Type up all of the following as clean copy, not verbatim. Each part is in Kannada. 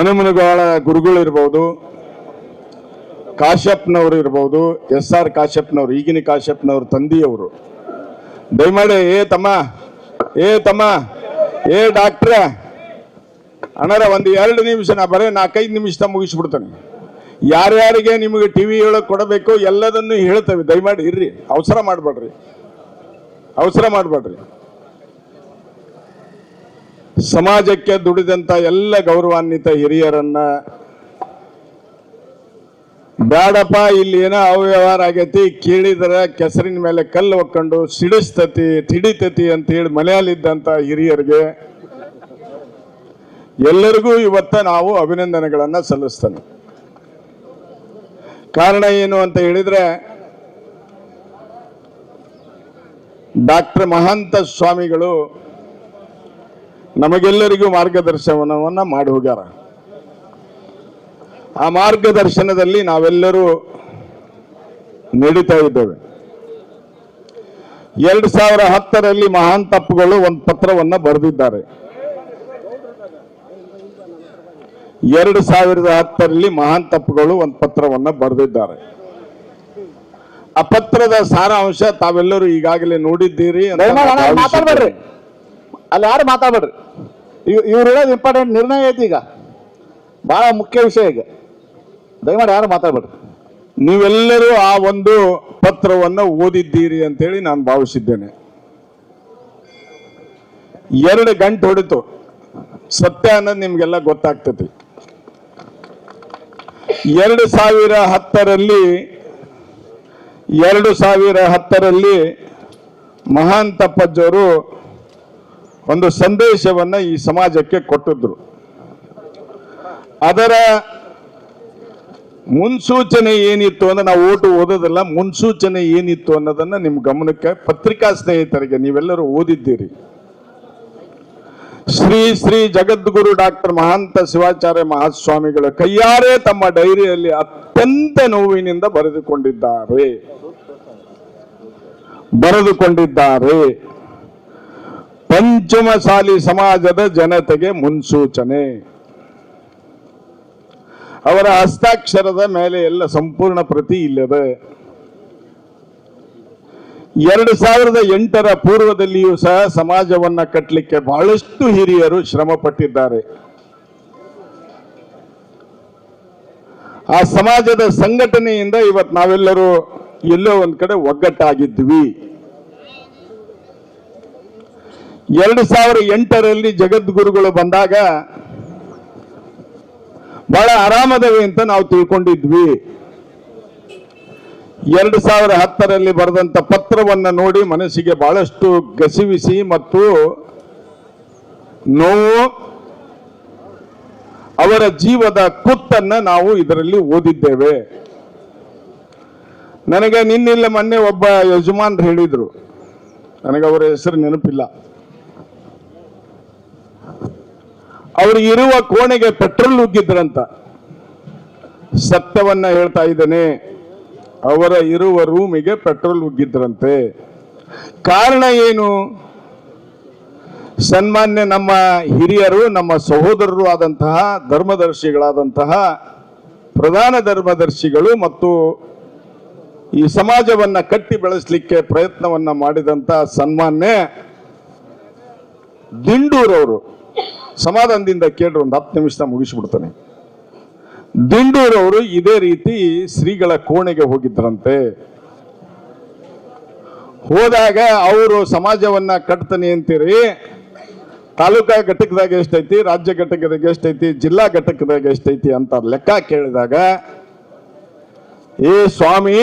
ಹನುಮನಗಾಳ ಗುರುಗಳು ಇರ್ಬೋದು, ಕಾಶ್ಯಪ್ನವರು ಇರ್ಬೋದು, SR ಕಾಶ್ಯಪ್ನವರು, ಈಗಿನ ಕಾಶ್ಯಪ್ನವ್ರ ತಂದೆಯವರು. ದಯಮಾಡಿ ಏ ಡಾಕ್ಟ್ರ ಅಣ್ಣರ ಒಂದು 2 ನಿಮಿಷ, ನಾ ಬರೀ 4-5 ನಿಮಿಷ ಮುಗಿಸ್ಬಿಡ್ತಾನೆ. ಯಾರ್ಯಾರಿಗೆ ನಿಮಗೆ ಟಿವಿ ಹೇಳಕ್ ಕೊಡಬೇಕು ಎಲ್ಲದನ್ನು ಹೇಳ್ತೇವೆ. ದಯಮಾಡಿ ಇರ್ರಿ, ಅವಸರ ಮಾಡಬೇಡ್ರಿ. ಸಮಾಜಕ್ಕೆ ದುಡಿದಂತ ಎಲ್ಲ ಗೌರವಾನ್ವಿತ ಹಿರಿಯರನ್ನ ಬ್ಯಾಡಪ್ಪ ಇಲ್ಲಿ ಏನೋ ಅವ್ಯವಹಾರ ಆಗೈತಿ, ಕೇಳಿದ್ರ ಕೆಸರಿನ ಮೇಲೆ ಕಲ್ಲು ಒಕ್ಕೊಂಡು ಸಿಡಿಸ್ತತಿ ತಿಡಿತತಿ ಅಂತ ಹೇಳಿ ಮನೆಯಲ್ಲಿದ್ದಂತ ಹಿರಿಯರಿಗೆ ಎಲ್ಲರಿಗೂ ಇವತ್ತ ನಾವು ಅಭಿನಂದನೆಗಳನ್ನ ಸಲ್ಲಿಸ್ತೇನೆ. ಕಾರಣ ಏನು ಅಂತ ಹೇಳಿದ್ರೆ, ಡಾಕ್ಟರ್ ಮಹಾಂತ ಸ್ವಾಮಿಗಳು ನಮಗೆಲ್ಲರಿಗೂ ಮಾರ್ಗದರ್ಶನವನ್ನ ಮಾಡಿ ಹೋಗ್ಯಾರ. ಆ ಮಾರ್ಗದರ್ಶನದಲ್ಲಿ ನಾವೆಲ್ಲರೂ ನಡೀತಾ ಇದ್ದೇವೆ. 2010ರಲ್ಲಿ ಮಹಾಂತಪ್ಪಗಳು ಒಂದು ಪತ್ರವನ್ನ ಬರೆದಿದ್ದಾರೆ. 2010ರಲ್ಲಿ ಮಹಾಂತಪ್ಪಗಳು ಒಂದು ಪತ್ರವನ್ನ ಬರೆದಿದ್ದಾರೆ. ಆ ಪತ್ರದ ಸಾರಾಂಶ ತಾವೆಲ್ಲರೂ ಈಗಾಗಲೇ ನೋಡಿದ್ದೀರಿ. ಮಾತಾಡ್ಬೇಡ್ರಿ, ಅಲ್ಲಿ ಯಾರು ಮಾತಾಡ್ಬೇಡ್ರಿ. ಇವ್ರು ಹೇಳೋದು ಇಂಪಾರ್ಟೆಂಟ್ ನಿರ್ಣಯ ಐತಿ, ಈಗ ಬಹಳ ಮುಖ್ಯ ವಿಷಯ. ಈಗ ದಯಮಾಡಿ ಯಾರು ಮಾತಾಡ್ಬೇಡ್ರಿ. ನೀವೆಲ್ಲರೂ ಆ ಒಂದು ಪತ್ರವನ್ನು ಓದಿದ್ದೀರಿ ಅಂತೇಳಿ ನಾನು ಭಾವಿಸಿದ್ದೇನೆ. 2 ಗಂಟೆ ಹೊಡಿತು. ಸತ್ಯ ಅನ್ನೋದು ನಿಮ್ಗೆಲ್ಲ ಗೊತ್ತಾಗ್ತತಿ. 2010ರಲ್ಲಿ ಮಹಾಂತಪ್ಪಜ್ಜವರು ಒಂದು ಸಂದೇಶವನ್ನ ಈ ಸಮಾಜಕ್ಕೆ ಕೊಟ್ಟಿದ್ರು. ಅದರ ಮುನ್ಸೂಚನೆ ಏನಿತ್ತು ಅಂದ್ರೆ, ನಾವು ಓಟು ಓದೋದಲ್ಲ, ಮುನ್ಸೂಚನೆ ಏನಿತ್ತು ಅನ್ನೋದನ್ನ ನಿಮ್ಮ ಗಮನಕ್ಕೆ, ಪತ್ರಿಕಾ ಸ್ನೇಹಿತರಿಗೆ ನೀವೆಲ್ಲರೂ ಓದಿದ್ದೀರಿ. ಶ್ರೀ ಜಗದ್ಗುರು ಡಾಕ್ಟರ್ ಮಹಾಂತ ಶಿವಾಚಾರ್ಯ ಮಹಾಸ್ವಾಮಿಗಳ ಕೈಯಾರೆ ತಮ್ಮ ಡೈರಿಯಲ್ಲಿ ಅತ್ಯಂತ ನೋವಿನಿಂದ ಬರೆದುಕೊಂಡಿದ್ದಾರೆ. ಪಂಚಮಸಾಲಿ ಸಮಾಜದ ಜನತೆಗೆ ಮುನ್ಸೂಚನೆ. ಅವರ ಹಸ್ತಾಕ್ಷರದ ಮೇಲೆ ಎಲ್ಲ ಸಂಪೂರ್ಣ ಪ್ರತಿ ಇಲ್ಲದೆ 2008ರ ಪೂರ್ವದಲ್ಲಿಯೂ ಸಹ ಸಮಾಜವನ್ನ ಕಟ್ಟಲಿಕ್ಕೆ ಬಹಳಷ್ಟು ಹಿರಿಯರು ಶ್ರಮ ಪಟ್ಟಿದ್ದಾರೆ. ಆ ಸಮಾಜದ ಸಂಘಟನೆಯಿಂದ ಇವತ್ತು ನಾವೆಲ್ಲರೂ ಎಲ್ಲೋ ಒಂದ್ ಕಡೆ ಒಗ್ಗಟ್ಟಾಗಿದ್ವಿ. 2008ರಲ್ಲಿ ಜಗದ್ಗುರುಗಳು ಬಂದಾಗ ಬಹಳ ಆರಾಮದವೆ ಅಂತ ನಾವು ತಿಳ್ಕೊಂಡಿದ್ವಿ. 2010ರಲ್ಲಿ ಬರೆದಂತ ಪತ್ರವನ್ನ ನೋಡಿ ಮನಸ್ಸಿಗೆ ಬಹಳಷ್ಟು ಗಸಿವಿಸಿ ಮತ್ತು ನೋವು, ಅವರ ಜೀವದ ಕುತ್ತನ್ನ ನಾವು ಇದರಲ್ಲಿ ಓದಿದ್ದೇವೆ. ನನಗೆ ನಿನ್ನಿಲ್ಲ ಮೊನ್ನೆ ಒಬ್ಬ ಯಜಮಾನ್ರು ಹೇಳಿದ್ರು, ನನಗೆ ಅವರ ಹೆಸರು ನೆನಪಿಲ್ಲ, ಅವರು ಇರುವ ಕೋಣೆಗೆ ಪೆಟ್ರೋಲ್ ಉಗ್ಗಿದ್ರಂತ. ಸತ್ಯವನ್ನ ಹೇಳ್ತಾ ಇದ್ದೇನೆ, ಅವರ ಇರುವ ರೂಮಿಗೆ ಪೆಟ್ರೋಲ್ ಉಗ್ಗಿದ್ರಂತೆ. ಕಾರಣ ಏನು? ಸನ್ಮಾನ್ಯ ನಮ್ಮ ಹಿರಿಯರು, ನಮ್ಮ ಸಹೋದರರು ಆದಂತಹ ಧರ್ಮದರ್ಶಿಗಳಾದಂತಹ ಪ್ರಧಾನ ಧರ್ಮದರ್ಶಿಗಳು ಮತ್ತು ಈ ಸಮಾಜವನ್ನ ಕಟ್ಟಿ ಬೆಳೆಸಲಿಕ್ಕೆ ಪ್ರಯತ್ನವನ್ನ ಮಾಡಿದಂತ ಸನ್ಮಾನ್ಯ ದಿಂಡೂರವರು, ಸಮಾಧಾನದಿಂದ ಕೇಳ್ರಿ, ಒಂದು 10 ನಿಮಿಷ ಮುಗಿಸ್ಬಿಡ್ತಾನೆ. ದಿಂಡೂರವರು ಇದೇ ರೀತಿ ಶ್ರೀಗಳ ಕೋಣೆಗೆ ಹೋಗಿದ್ರಂತೆ. ಹೋದಾಗ ಅವರು ಸಮಾಜವನ್ನ ಕಟ್ತಾನೆ ಅಂತೀರಿ, ತಾಲೂಕಾ ಘಟಕದಾಗ ಎಷ್ಟೈತಿ, ರಾಜ್ಯ ಘಟಕದಾಗ ಎಷ್ಟೈತಿ, ಜಿಲ್ಲಾ ಘಟಕದಾಗ ಎಷ್ಟೈತಿ ಅಂತ ಲೆಕ್ಕ ಕೇಳಿದಾಗ, ಏ ಸ್ವಾಮಿ,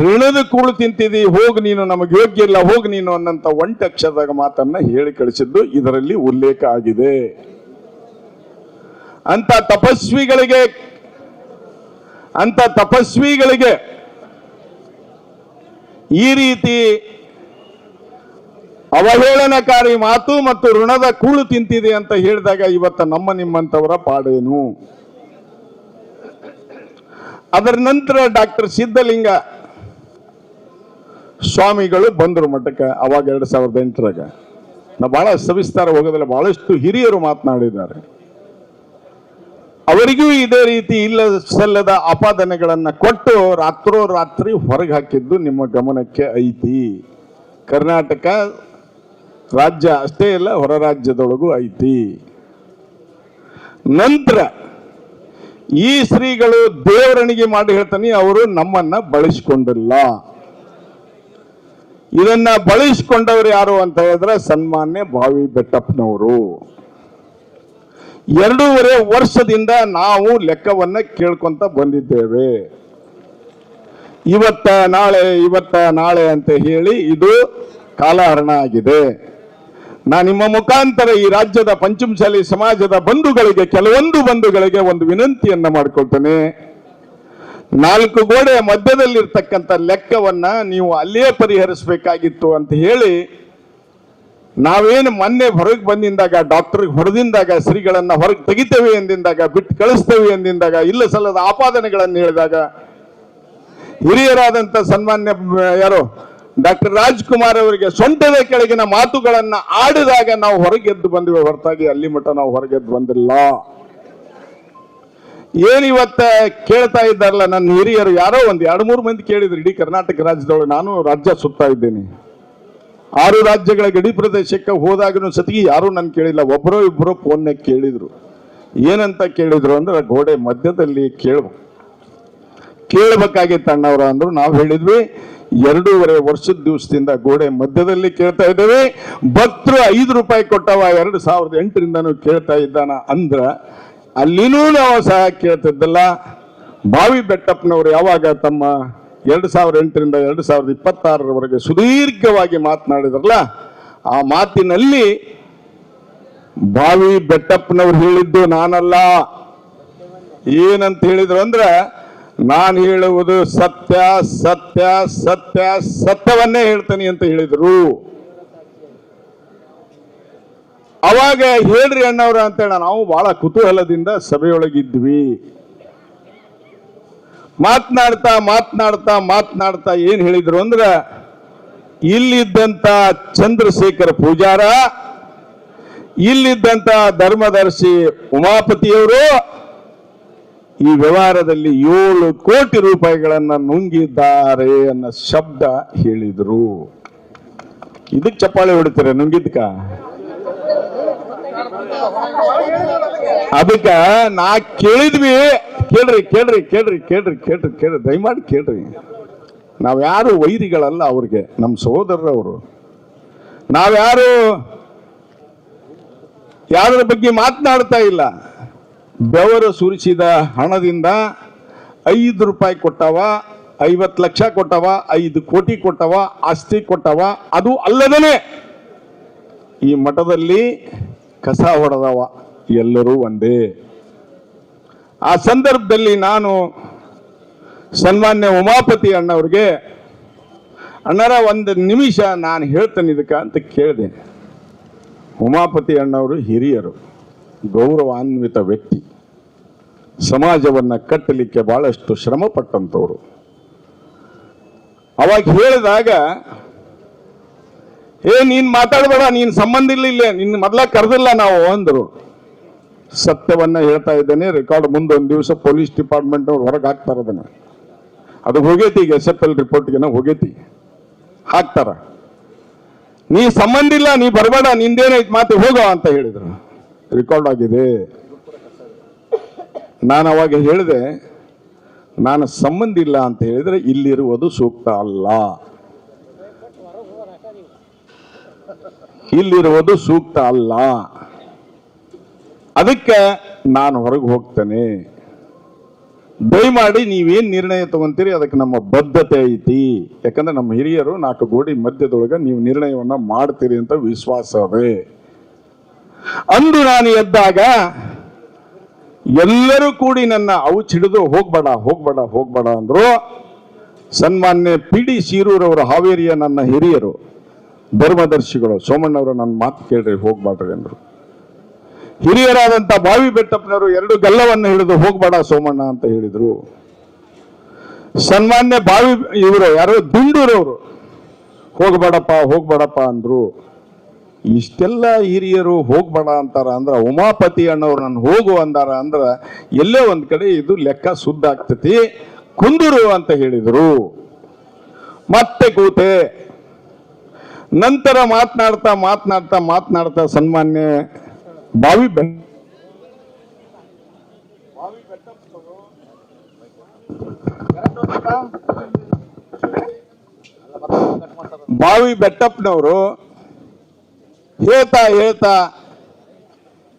ಋಣದ ಕೂಳು ತಿಂತಿದಿ, ಹೋಗ್ ನೀನು, ನಮಗೆ ಯೋಗ್ಯ ಇಲ್ಲ, ಹೋಗ್ ನೀನು ಅನ್ನಂತ ಒಂಟಕ್ಷರದಾಗ ಮಾತನ್ನ ಹೇಳಿ ಕಳಿಸಿದ್ದು ಇದರಲ್ಲಿ ಉಲ್ಲೇಖ ಆಗಿದೆ. ಅಂತ ತಪಸ್ವಿಗಳಿಗೆ ಈ ರೀತಿ ಅವಹೇಳನಕಾರಿ ಮಾತು ಮತ್ತು ಋಣದ ಕೂಳು ತಿಂತಿದೆ ಅಂತ ಹೇಳಿದಾಗ ಇವತ್ತ ನಮ್ಮ ನಿಮ್ಮಂತವರ ಪಾಡೇನು? ಅದರ ನಂತರ ಡಾಕ್ಟರ್ ಸಿದ್ಧಲಿಂಗ ಸ್ವಾಮಿಗಳು ಬಂದರು ಮಠಕ್ಕೆ. ಅವಾಗ 2008ರಾಗ ನಾ ಬಹಳ ಸವಿಸ್ತಾರ ಹೋಗೋದಿಲ್ಲ, ಬಹಳಷ್ಟು ಹಿರಿಯರು ಮಾತನಾಡಿದ್ದಾರೆ. ಅವರಿಗೂ ಇದೇ ರೀತಿ ಇಲ್ಲ ಸಲ್ಲದ ಆಪಾದನೆಗಳನ್ನ ಕೊಟ್ಟು ರಾತ್ರೋರಾತ್ರಿ ಹೊರಗೆ ಹಾಕಿದ್ದು ನಿಮ್ಮ ಗಮನಕ್ಕೆ ಐತಿ. ಕರ್ನಾಟಕ ರಾಜ್ಯ ಅಷ್ಟೇ ಇಲ್ಲ, ಹೊರ ರಾಜ್ಯದೊಳಗೂ ಐತಿ. ನಂತರ ಈ ಶ್ರೀಗಳು ದೇವರಣಿಗೆ ಮಾಡಿ ಹೇಳ್ತಾನೆ, ಅವರು ನಮ್ಮನ್ನ ಬಳಸಿಕೊಂಡಿಲ್ಲ. ಇದನ್ನ ಬಳಸಿಕೊಂಡವರು ಯಾರು ಅಂತ ಹೇಳಿದ್ರೆ ಸನ್ಮಾನ್ಯ ಬಾವಿ ಬೆಟ್ಟಪ್ಪನವರು. 2.5 ವರ್ಷದಿಂದ ನಾವು ಲೆಕ್ಕವನ್ನ ಕೇಳ್ಕೊಂತ ಬಂದಿದ್ದೇವೆ. ಇವತ್ತ ನಾಳೆ ಅಂತ ಹೇಳಿ ಇದು ಕಾಲಹರಣ ಆಗಿದೆ. ನಾನು ನಿಮ್ಮ ಮುಖಾಂತರ ಈ ರಾಜ್ಯದ ಪಂಚಮಸಾಲಿ ಸಮಾಜದ ಕೆಲವೊಂದು ಬಂಧುಗಳಿಗೆ ಒಂದು ವಿನಂತಿಯನ್ನ ಮಾಡಿಕೊಳ್ತೇನೆ. 4 ಗೋಡೆ ಮಧ್ಯದಲ್ಲಿರ್ತಕ್ಕಂಥ ಲೆಕ್ಕವನ್ನ ನೀವು ಅಲ್ಲೇ ಪರಿಹರಿಸಬೇಕಾಗಿತ್ತು ಅಂತ ಹೇಳಿ ನಾವೇನು ಮೊನ್ನೆ ಹೊರಗೆ ಬಂದಿಂದಾಗ, ಡಾಕ್ಟರ್ಗೆ ಹೊಡೆದಿಂದಾಗ, ಶ್ರೀಗಳನ್ನ ಹೊರಗೆ ತೆಗಿತೇವೆ ಎಂದಿಂದಾಗ, ಬಿಟ್ಟು ಕಳಿಸ್ತೇವೆ ಎಂದಿಂದಾಗ, ಇಲ್ಲ ಸಲ್ಲದ ಆಪಾದನೆಗಳನ್ನು ಹೇಳಿದಾಗ, ಹಿರಿಯರಾದಂಥ ಸನ್ಮಾನ್ಯ ಯಾರು ಡಾಕ್ಟರ್ ರಾಜ್ಕುಮಾರ್ ಅವರಿಗೆ ಸೊಂಟದ ಕೆಳಗಿನ ಮಾತುಗಳನ್ನ ಆಡಿದಾಗ ನಾವು ಹೊರಗೆದ್ದು ಬಂದಿವೆ ಹೊರತಾಗಿ ಅಲ್ಲಿ ಮಟ್ಟ ನಾವು ಹೊರಗೆದ್ದು ಬಂದಿಲ್ಲ. ಏನಿವತ್ತ ಕೇಳ್ತಾ ಇದ್ದಾರಲ್ಲ ನನ್ನ ಹಿರಿಯರು, ಯಾರೋ 2-3 ಮಂದಿ ಕೇಳಿದ್ರು. ಇಡೀ ಕರ್ನಾಟಕ ರಾಜ್ಯದೊಳಗೆ ನಾನು ರಾಜ್ಯ ಸುತ್ತಾ ಇದ್ದೇನೆ. 6 ರಾಜ್ಯಗಳ ಗಡಿ ಪ್ರದೇಶಕ್ಕೆ ಹೋದಾಗನು ಸತಿಗೆ ಯಾರು ನನ್ ಕೇಳಿಲ್ಲ. ಒಬ್ಬರೋ ಇಬ್ಬರೋ ಫೋನ್ಯಾಗ ಕೇಳಿದ್ರು. ಏನಂತ ಕೇಳಿದ್ರು ಅಂದ್ರೆ, ಗೋಡೆ ಮಧ್ಯದಲ್ಲಿ ಕೇಳಬೇಕಾಗಿತ್ತು ಅಣ್ಣವ್ರ ಅಂದ್ರು. ನಾವು ಹೇಳಿದ್ವಿ 2.5 ವರ್ಷದ ದಿವಸದಿಂದ ಗೋಡೆ ಮಧ್ಯದಲ್ಲಿ ಕೇಳ್ತಾ ಇದ್ದೇವೆ. ಭಕ್ತರು 5 ರೂಪಾಯಿ ಕೊಟ್ಟವ 2008ರಿಂದನೂ ಕೇಳ್ತಾ ಇದ್ದಾನ ಅಂದ್ರ ಅಲ್ಲಿನೂ ನಾವು ಸಹ ಕೇಳ್ತಿದ್ದಲ್ಲ. ಬಾವಿ ಬೆಟ್ಟಪ್ಪನವರು ಯಾವಾಗ ತಮ್ಮ 2008ರಿಂದ 2026ರವರೆಗೆ ಸುದೀರ್ಘವಾಗಿ ಮಾತನಾಡಿದ್ರಲ್ಲ, ಆ ಮಾತಿನಲ್ಲಿ ಬಾವಿ ಬೆಟ್ಟಪ್ಪನವ್ರು ಹೇಳಿದ್ದು ನಾನಲ್ಲ. ಏನಂತ ಹೇಳಿದ್ರು ಅಂದ್ರೆ, ನಾನು ಹೇಳುವುದು ಸತ್ಯ ಸತ್ಯ ಸತ್ಯ ಸತ್ಯವನ್ನೇ ಹೇಳ್ತೇನೆ ಅಂತ ಹೇಳಿದ್ರು. ಅವಾಗ ಹೇಳ್ರಿ ಅಣ್ಣವ್ರ ಅಂತೇಳಿ ನಾವು ಬಹಳ ಕುತೂಹಲದಿಂದ ಸಭೆಯೊಳಗಿದ್ವಿ. ಮಾತನಾಡ್ತಾ ಏನ್ ಹೇಳಿದ್ರು ಅಂದ್ರೆ, ಇಲ್ಲಿದ್ದಂತ ಚಂದ್ರಶೇಖರ ಪೂಜಾರ, ಇಲ್ಲಿದ್ದಂತ ಧರ್ಮದರ್ಶಿ ಉಮಾಪತಿಯವರು ಈ ವ್ಯವಹಾರದಲ್ಲಿ 7 ಕೋಟಿ ರೂಪಾಯಿಗಳನ್ನ ನುಂಗಿದ್ದಾರೆ ಅನ್ನೋ ಶಬ್ದ ಹೇಳಿದ್ರು. ಇದಕ್ಕೆ ಚಪ್ಪಾಳೆ ಹೊಡಿತಾರೆ ನುಂಗಿದ್ಕ? ಅದಕ್ಕ ನಾ ಕೇಳಿದ್ವಿ. ಕೇಳ್ರಿ ದಯಮಾಡಿ ಕೇಳ್ರಿ. ನಾವ್ಯಾರು ವೈರಿಗಳಲ್ಲ ಅವ್ರಿಗೆ, ನಮ್ಮ ಸಹೋದರರವರು. ನಾವ್ಯಾರು ಯಾರ ಬಗ್ಗೆ ಮಾತನಾಡ್ತಾ ಇಲ್ಲ. ಬೆವರು ಸುರಿಸಿದ ಹಣದಿಂದ 5 ರೂಪಾಯಿ ಕೊಟ್ಟವ, 50 ಲಕ್ಷ ಕೊಟ್ಟವ, 5 ಕೋಟಿ ಕೊಟ್ಟವ, ಆಸ್ತಿ ಕೊಟ್ಟವ. ಅದು ಅಲ್ಲದೇನೆ ಈ ಮಠದಲ್ಲಿ ಕಸ ಹೊಡೆದವ. ಎಲ್ಲರೂ ಒಂದೇ. ಆ ಸಂದರ್ಭದಲ್ಲಿ ನಾನು ಸನ್ಮಾನ್ಯ ಉಮಾಪತಿ ಅಣ್ಣವ್ರಿಗೆ, ಅಣ್ಣರ 1 ನಿಮಿಷ ನಾನು ಹೇಳ್ತೇನೆ ಇದಕ್ಕ ಅಂತ ಕೇಳಿದೆ. ಉಮಾಪತಿ ಅಣ್ಣವರು ಹಿರಿಯರು, ಗೌರವಾನ್ವಿತ ವ್ಯಕ್ತಿ, ಸಮಾಜವನ್ನ ಕಟ್ಟಲಿಕ್ಕೆ ಬಹಳಷ್ಟು ಶ್ರಮ ಪಟ್ಟಂತವ್ರು. ಅವಾಗ ಹೇಳಿದಾಗ, ನೀನ್ ಮಾತಾಡಬೇಡ, ನೀನ್ ಸಂಬಂಧ ಇಲ್ಲ, ನಿನ್ನ ಮೊದಲ ಕರೆದಿಲ್ಲ ನಾವು ಅಂದ್ರು. ಸತ್ಯವನ್ನ ಹೇಳ್ತಾ ಇದ್ದೇನೆ. ರೆಕಾರ್ಡ್ ಮುಂದೆ ಒಂದು ದಿವಸ ಪೊಲೀಸ್ ಡಿಪಾರ್ಟ್ಮೆಂಟ್ ಅವ್ರು ಹೊರಗೆ ಹಾಕ್ತಾರ. ಅದನ್ನ ಅದು ಹೋಗೈತಿ, ಈಗ SFL ರಿಪೋರ್ಟ್ಗೆ ಹೋಗೈತಿ, ಹಾಕ್ತಾರ. ನೀ ಸಂಬಂಧ ಇಲ್ಲ, ನೀ ಬರಬೇಡ, ನಿಂದೇನೈತ್ ಮಾತು, ಹೋಗೋ ಅಂತ ಹೇಳಿದ್ರು. ರೆಕಾರ್ಡ್ ಆಗಿದೆ. ನಾನು ಅವಾಗ ಹೇಳಿದೆ, ನಾನು ಸಂಬಂಧ ಇಲ್ಲ ಅಂತ ಹೇಳಿದ್ರೆ ಇಲ್ಲಿರುವುದು ಸೂಕ್ತ ಅಲ್ಲ, ಇಲ್ಲಿರುವುದು ಸೂಕ್ತ ಅಲ್ಲ. ಅದಕ್ಕೆ ನಾನು ಹೊರಗೆ ಹೋಗ್ತೇನೆ. ದಯಮಾಡಿ ನೀವೇನ್ ನಿರ್ಣಯ ತಗೊಂತೀರಿ ಅದಕ್ಕೆ ನಮ್ಮ ಬದ್ಧತೆ ಐತಿ. ಯಾಕಂದ್ರೆ ನಮ್ಮ ಹಿರಿಯರು 4 ಗೋಡಿ ಮಧ್ಯದೊಳಗೆ ನೀವು ನಿರ್ಣಯವನ್ನ ಮಾಡ್ತೀರಿ ಅಂತ ವಿಶ್ವಾಸ ಅದೇ. ಅಂದು ನಾನು ಎದ್ದಾಗ ಎಲ್ಲರೂ ಕೂಡಿ ನನ್ನ ಔಚಿಡಿದು ಹೋಗ್ಬೇಡ ಅಂದ್ರು. ಸನ್ಮಾನ್ಯ PD ಶಿರೂರವರು, ಹಾವೇರಿಯ ನನ್ನ ಹಿರಿಯರು, ಧರ್ಮದರ್ಶಿಗಳು, ಸೋಮಣ್ಣವರು ನನ್ನ ಮಾತು ಕೇಳ್ರಿ, ಹೋಗ್ಬೇಡ್ರಿ ಅಂದ್ರು. ಹಿರಿಯರಾದಂತ ಬಾವಿ ಬೆಟ್ಟಪ್ಪನವರು 2 ಗಲ್ಲವನ್ನು ಹಿಡಿದು ಹೋಗ್ಬೇಡ ಸೋಮಣ್ಣ ಅಂತ ಹೇಳಿದ್ರು. ಸನ್ಮಾನ್ಯ ಇವರು ಯಾರೋ ದಿಂಡೂರವರು ಹೋಗ್ಬೇಡಪ್ಪ ಅಂದ್ರು. ಇಷ್ಟೆಲ್ಲ ಹಿರಿಯರು ಹೋಗ್ಬೇಡ ಅಂತಾರ ಅಂದ್ರ ಉಮಾಪತಿ ಅಣ್ಣವ್ರು ನಾನು ಹೋಗು ಅಂದಾರ ಅಂದ್ರ ಎಲ್ಲೋ ಒಂದ್ ಕಡೆ ಇದು ಲೆಕ್ಕ ಸುದ್ದ ಆಗ್ತತಿ, ಕುಂದೂರು ಅಂತ ಹೇಳಿದ್ರು. ಮತ್ತೆ ಕೂತೆ ನಂತರ ಮಾತನಾಡ್ತಾ ಸನ್ಮಾನ್ಯ ಬಾವಿ ಬೆಟ್ಟಪ್ಪನವರು ಹೇಳ್ತಾ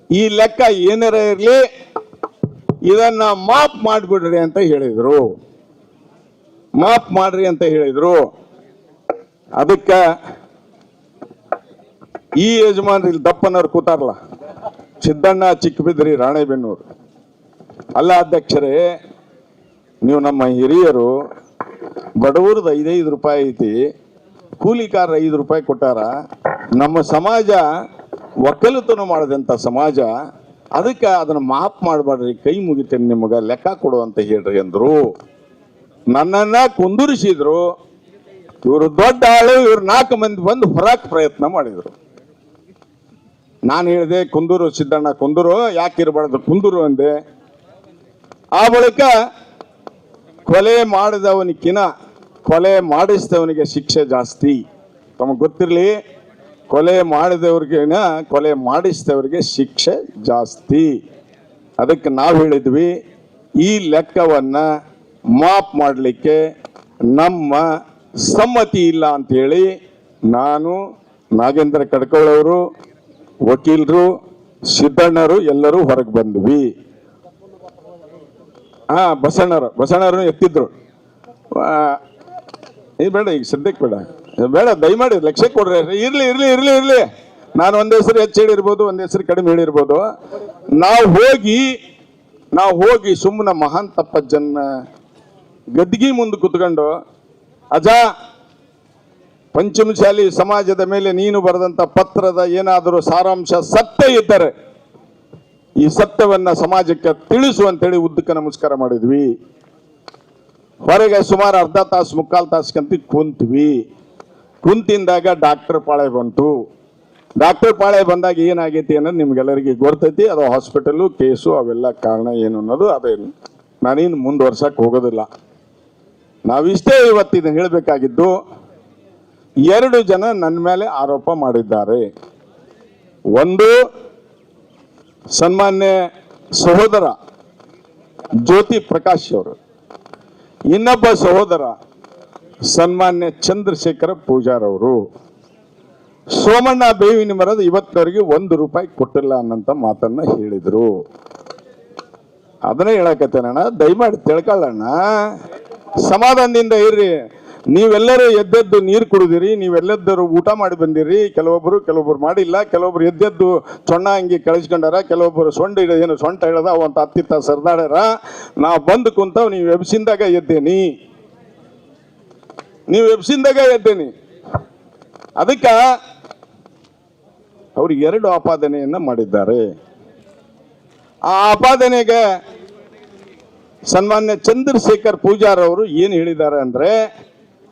ಈ ಲೆಕ್ಕ ಏನಾರ ಇರಲಿ ಇದನ್ನ ಮಾಫ್ ಮಾಡಿಬಿಡ್ರಿ ಅಂತ ಹೇಳಿದ್ರು. ಮಾಫ್ ಮಾಡ್ರಿ ಅಂತ ಹೇಳಿದ್ರು. ಅದಕ್ಕ ಈ ಯಜಮಾನ್ರು ಇಲ್ಲಿ ದಪ್ಪನವ್ರು ಕೂತಾರಲ್ಲ, ಸಿದ್ದಣ್ಣ ಚಿಕ್ಕಬಿದ್ರಿ ರಾಣೆಬೆನ್ನೂರು, ಅಲ್ಲ ಅಧ್ಯಕ್ಷರೇ, ನೀವು ನಮ್ಮ ಹಿರಿಯರು, ಬಡವರದ್ದು 5 ರೂಪಾಯಿ ಐತಿ, ಕೂಲಿಕಾರ 5 ರೂಪಾಯಿ ಕೊಟ್ಟಾರ, ನಮ್ಮ ಸಮಾಜ ಒಕ್ಕಲುತನ ಮಾಡದಂತ ಸಮಾಜ, ಅದಕ್ಕೆ ಅದನ್ನ ಮಾಫ್ ಮಾಡಬೇಡ್ರಿ, ಕೈ ಮುಗಿತೇನೆ ನಿಮಗ, ಲೆಕ್ಕ ಕೊಡು ಅಂತ ಹೇಳ್ರಿ ಅಂದ್ರು. ನನ್ನನ್ನ ಕುಂದುರಿಸಿದ್ರು. ಇವರು ದೊಡ್ಡ ಆಳು, ಇವ್ರು 4 ಮಂದಿ ಬಂದು ಹೊರಕ್ ಪ್ರಯತ್ನ ಮಾಡಿದ್ರು. ನಾನು ಹೇಳಿದೆ ಕುಂದೂರು ಸಿದ್ದಣ್ಣ, ಕುಂದೂರು ಯಾಕೆ ಇರಬಾರ್ದು ಕುಂದೂರು ಅಂದೆ. ಆ ಬಳಿಕ ಕೊಲೆ ಮಾಡಿದವನಿಗಿನ ಕೊಲೆ ಮಾಡಿಸಿದವನಿಗೆ ಶಿಕ್ಷೆ ಜಾಸ್ತಿ. ತಮಗೆ ಗೊತ್ತಿರಲಿ, ಕೊಲೆ ಮಾಡಿದವ್ರಿಗಿನ ಕೊಲೆ ಮಾಡಿಸಿದವರಿಗೆ ಶಿಕ್ಷೆ ಜಾಸ್ತಿ. ಅದಕ್ಕೆ ನಾವು ಹೇಳಿದ್ವಿ, ಈ ಲೆಕ್ಕವನ್ನ ಮಾಫ್ ಮಾಡಲಿಕ್ಕೆ ನಮ್ಮ ಸಮ್ಮತಿ ಇಲ್ಲ ಅಂತೇಳಿ ನಾನು, ನಾಗೇಂದ್ರ ಕಡ್ಕೊಳ್ಳೋರು, ವಕೀಲರು, ಸಿದ್ದಣ್ಣರು ಎಲ್ಲರೂ ಹೊರಗೆ ಬಂದ್ವಿ. ಬಸಣ್ಣರು ಎತ್ತಿದ್ರು. ಬೇಡ, ಈಗ ಸದ್ಯಕ್ಕೆ ಬೇಡ, ದಯಮಾಡಿ ಲಕ್ಷ್ಯ ಕೊಡ್ರಿ. ಇರ್ಲಿ, ನಾನು ಒಂದ್ ಹೆಸರು ಹೆಚ್ಚು ಹೇಳಿರ್ಬೋದು, ಒಂದ್ ಹೆಸರು ಕಡಿಮೆ ಹೇಳಿರ್ಬೋದು. ನಾವು ಹೋಗಿ ಸುಮ್ಮನೆ ಮಹಾನ್ ತಪ್ಪಜ್ಜನ್ನ ಗದ್ಗಿ ಮುಂದೆ ಕುತ್ಕೊಂಡು, ಅಜ ಪಂಚಮಶಾಲಿ ಸಮಾಜದ ಮೇಲೆ ನೀನು ಬರೆದಂತ ಪತ್ರದ ಏನಾದರೂ ಸಾರಾಂಶ ಸತ್ಯ ಇದ್ದರೆ ಈ ಸತ್ಯವನ್ನ ಸಮಾಜಕ್ಕೆ ತಿಳಿಸುವಂತೇಳಿ ಉದ್ದಕ್ಕೆ ನಮಸ್ಕಾರ ಮಾಡಿದ್ವಿ. ಹೊರಗೆ ಸುಮಾರು ಅರ್ಧ ತಾಸು ಮುಕ್ಕಾಲು ತಾಸು ಕುಂತ್ವಿ. ಕುಂತಿಂದಾಗ ಡಾಕ್ಟರ್ ಪಾಳೆ ಬಂತು. ಡಾಕ್ಟರ್ ಪಾಳೆ ಬಂದಾಗ ಏನಾಗೈತಿ ಅನ್ನೋದು ನಿಮ್ಗೆಲ್ಲರಿಗೆ ಗೊತ್ತೈತಿ. ಅದು ಹಾಸ್ಪಿಟಲು, ಕೇಸು, ಅವೆಲ್ಲ ಕಾರಣ ಏನು ಅನ್ನೋದು ಅದೇನು ನಾನೇನು ಮುಂದುವರ್ಸಕ್ ಹೋಗೋದಿಲ್ಲ. ನಾವಿಷ್ಟೇ ಇವತ್ತಿನ ಹೇಳಬೇಕಾಗಿದ್ದು, 2 ಜನ ನನ್ನ ಮೇಲೆ ಆರೋಪ ಮಾಡಿದ್ದಾರೆ. ಒಂದು ಸನ್ಮಾನ್ಯ ಸಹೋದರ ಜ್ಯೋತಿ ಪ್ರಕಾಶ್ ಅವರು, ಇನ್ನೊಬ್ಬ ಸಹೋದರ ಸನ್ಮಾನ್ಯ ಚಂದ್ರಶೇಖರ ಪೂಜಾರ್ ಅವರು. ಸೋಮಣ್ಣ ಬೇವಿನ ಮರದ ಇವತ್ತವರೆಗೆ 1 ರೂಪಾಯಿ ಕೊಟ್ಟಿಲ್ಲ ಅನ್ನಂತ ಮಾತನ್ನ ಹೇಳಿದ್ರು. ಅದನ್ನ ಹೇಳಕತ್ತೇನಣ್ಣ, ದಯಮಾಡಿ ತಿಳ್ಕೊಳ್ಳೋಣ, ಸಮಾಧಾನದಿಂದ ಇರ್ರಿ. ನೀವೆಲ್ಲರೂ ಎದ್ದೆದ್ದು ನೀರು ಕುಡಿದಿರಿ, ನೀವೆಲ್ಲರೂ ಊಟ ಮಾಡಿ ಬಂದಿರಿ. ಕೆಲವೊಬ್ಬರು ಮಾಡಿಲ್ಲ, ಕೆಲವೊಬ್ರು ಎದ್ದೆದ್ದು ಸೊಣ್ಣ ಅಂಗಿ ಕಳಿಸ್ಕೊಂಡಾರ, ಕೆಲವೊಬ್ಬರು ಸೊಂಟ ಹೇಳದ ಅವಂತ ಹತ್ತಿತ್ತ ಸರ್ದಾಡ್ಯಾರ. ನಾವು ಬಂದು ಕುಂತವ್, ನೀವು ಎಬ್ಸಿಂದಾಗ ಎದ್ದೇನಿ. ಅದಕ್ಕೆ ಅವ್ರು 2 ಆಪಾದನೆಯನ್ನ ಮಾಡಿದ್ದಾರೆ. ಆ ಆಪಾದನೆಗೆ ಸನ್ಮಾನ್ಯ ಚಂದ್ರಶೇಖರ್ ಪೂಜಾರ್ ಅವರು ಏನು ಹೇಳಿದ್ದಾರೆ ಅಂದ್ರೆ,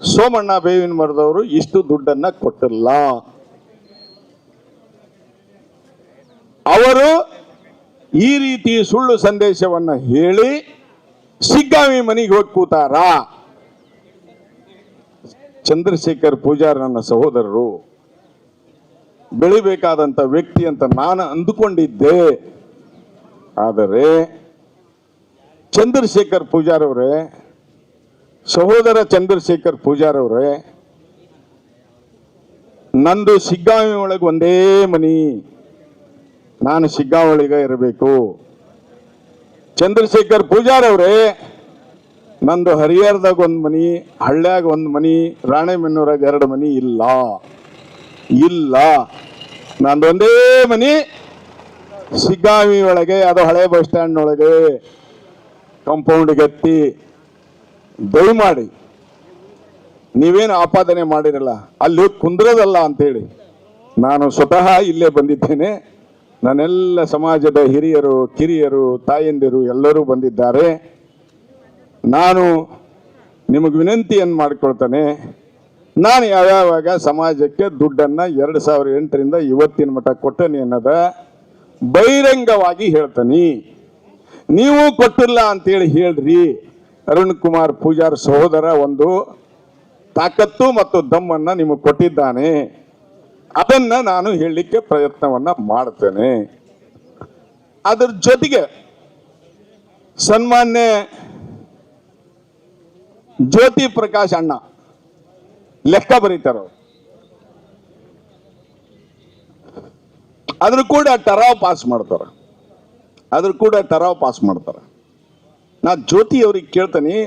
ಸೋಮಣ್ಣ ಬೇವಿನ ಮರದವರು ಇಷ್ಟು ದುಡ್ಡನ್ನ ಕೊಟ್ಟಿಲ್ಲ. ಅವರು ಈ ರೀತಿ ಸುಳ್ಳು ಸಂದೇಶವನ್ನ ಹೇಳಿ ಶಿಗ್ಗಾವಿ ಮನೆಗೆ ಹೋಗಿ ಕೂತಾರ. ಚಂದ್ರಶೇಖರ್ ಪೂಜಾರ್ ನನ್ನ ಸಹೋದರರು, ಬೆಳಿಬೇಕಾದಂತ ವ್ಯಕ್ತಿ ಅಂತ ನಾನು ಅಂದುಕೊಂಡಿದ್ದೆ. ಆದರೆ ಚಂದ್ರಶೇಖರ್ ಪೂಜಾರ್ ಅವರೇ, ಸಹೋದರ ಚಂದ್ರಶೇಖರ್ ಪೂಜಾರ್ ಅವರೇ, ನಂದು ಶಿಗ್ಗಾವಿ ಒಳಗೆ ಒಂದೇ ಮನಿ, ನಾನು ಶಿಗ್ಗಾವಳಿಗೆ ಇರಬೇಕು. ಚಂದ್ರಶೇಖರ್ ಪೂಜಾರ್ ಅವರೇ, ನಂದು ಹರಿಹರದಾಗ 1 ಮನಿ, ಹಳ್ಳ್ಯಾಗ 1 ಮನಿ, ರಾಣೆಬೆನ್ನೂರಾಗ 2 ಮನಿ ಇಲ್ಲ. ನಂದು ಒಂದೇ ಮನಿ ಶಿಗ್ಗಾವಿ ಒಳಗೆ, ಅದು ಹಳೆ ಬಸ್ ಸ್ಟ್ಯಾಂಡ್ ಒಳಗೆ ಕಾಂಪೌಂಡ್ ಗತ್ತಿ. ದಯಮಾಡಿ ನೀವೇನು ಆಪಾದನೆ ಮಾಡಿರಲ್ಲ, ಅಲ್ಲಿ ಕುಂದ್ರದಲ್ಲ ಅಂತೇಳಿ ನಾನು ಸ್ವತಃ ಇಲ್ಲೇ ಬಂದಿದ್ದೇನೆ. ನನ್ನೆಲ್ಲ ಸಮಾಜದ ಹಿರಿಯರು, ಕಿರಿಯರು, ತಾಯಂದಿರು ಎಲ್ಲರೂ ಬಂದಿದ್ದಾರೆ. ನಾನು ನಿಮಗೆ ವಿನಂತಿಯನ್ನು ಮಾಡಿಕೊಳ್ತೇನೆ, ನಾನು ಯಾವ್ಯಾವಾಗ ಸಮಾಜಕ್ಕೆ ದುಡ್ಡನ್ನ 2008ರಿಂದ ಇವತ್ತಿನ ಮಟ್ಟ ಕೊಟ್ಟನಿ ಅನ್ನೋದ ಬಹಿರಂಗವಾಗಿ ಹೇಳ್ತಾನಿ. ನೀವು ಕೊಟ್ಟಿಲ್ಲ ಅಂತೇಳಿ ಹೇಳ್ರಿ. ಅರುಣ್ ಕುಮಾರ್ ಪೂಜಾರ್ ಸಹೋದರ ಒಂದು ತಾಕತ್ತು ಮತ್ತು ದಮ್ಮನ್ನ ನಿಮಗೆ ಕೊಟ್ಟಿದ್ದಾನೆ. ಅದನ್ನ ನಾನು ಹೇಳಲಿಕ್ಕೆ ಪ್ರಯತ್ನವನ್ನ ಮಾಡ್ತೇನೆ. ಅದರ ಜೊತೆಗೆ ಸನ್ಮಾನ್ಯ ಜ್ಯೋತಿ ಪ್ರಕಾಶ್ ಅಣ್ಣ ಲೆಕ್ಕ ಬರೀತಾರ, ಅದ್ರ ಕೂಡ ಟರಾವ್ ಪಾಸ್ ಮಾಡ್ತಾರ. ನಾ ಜ್ಯೋತಿ ಅವ್ರಿಗೆ ಕೇಳ್ತೀನಿ,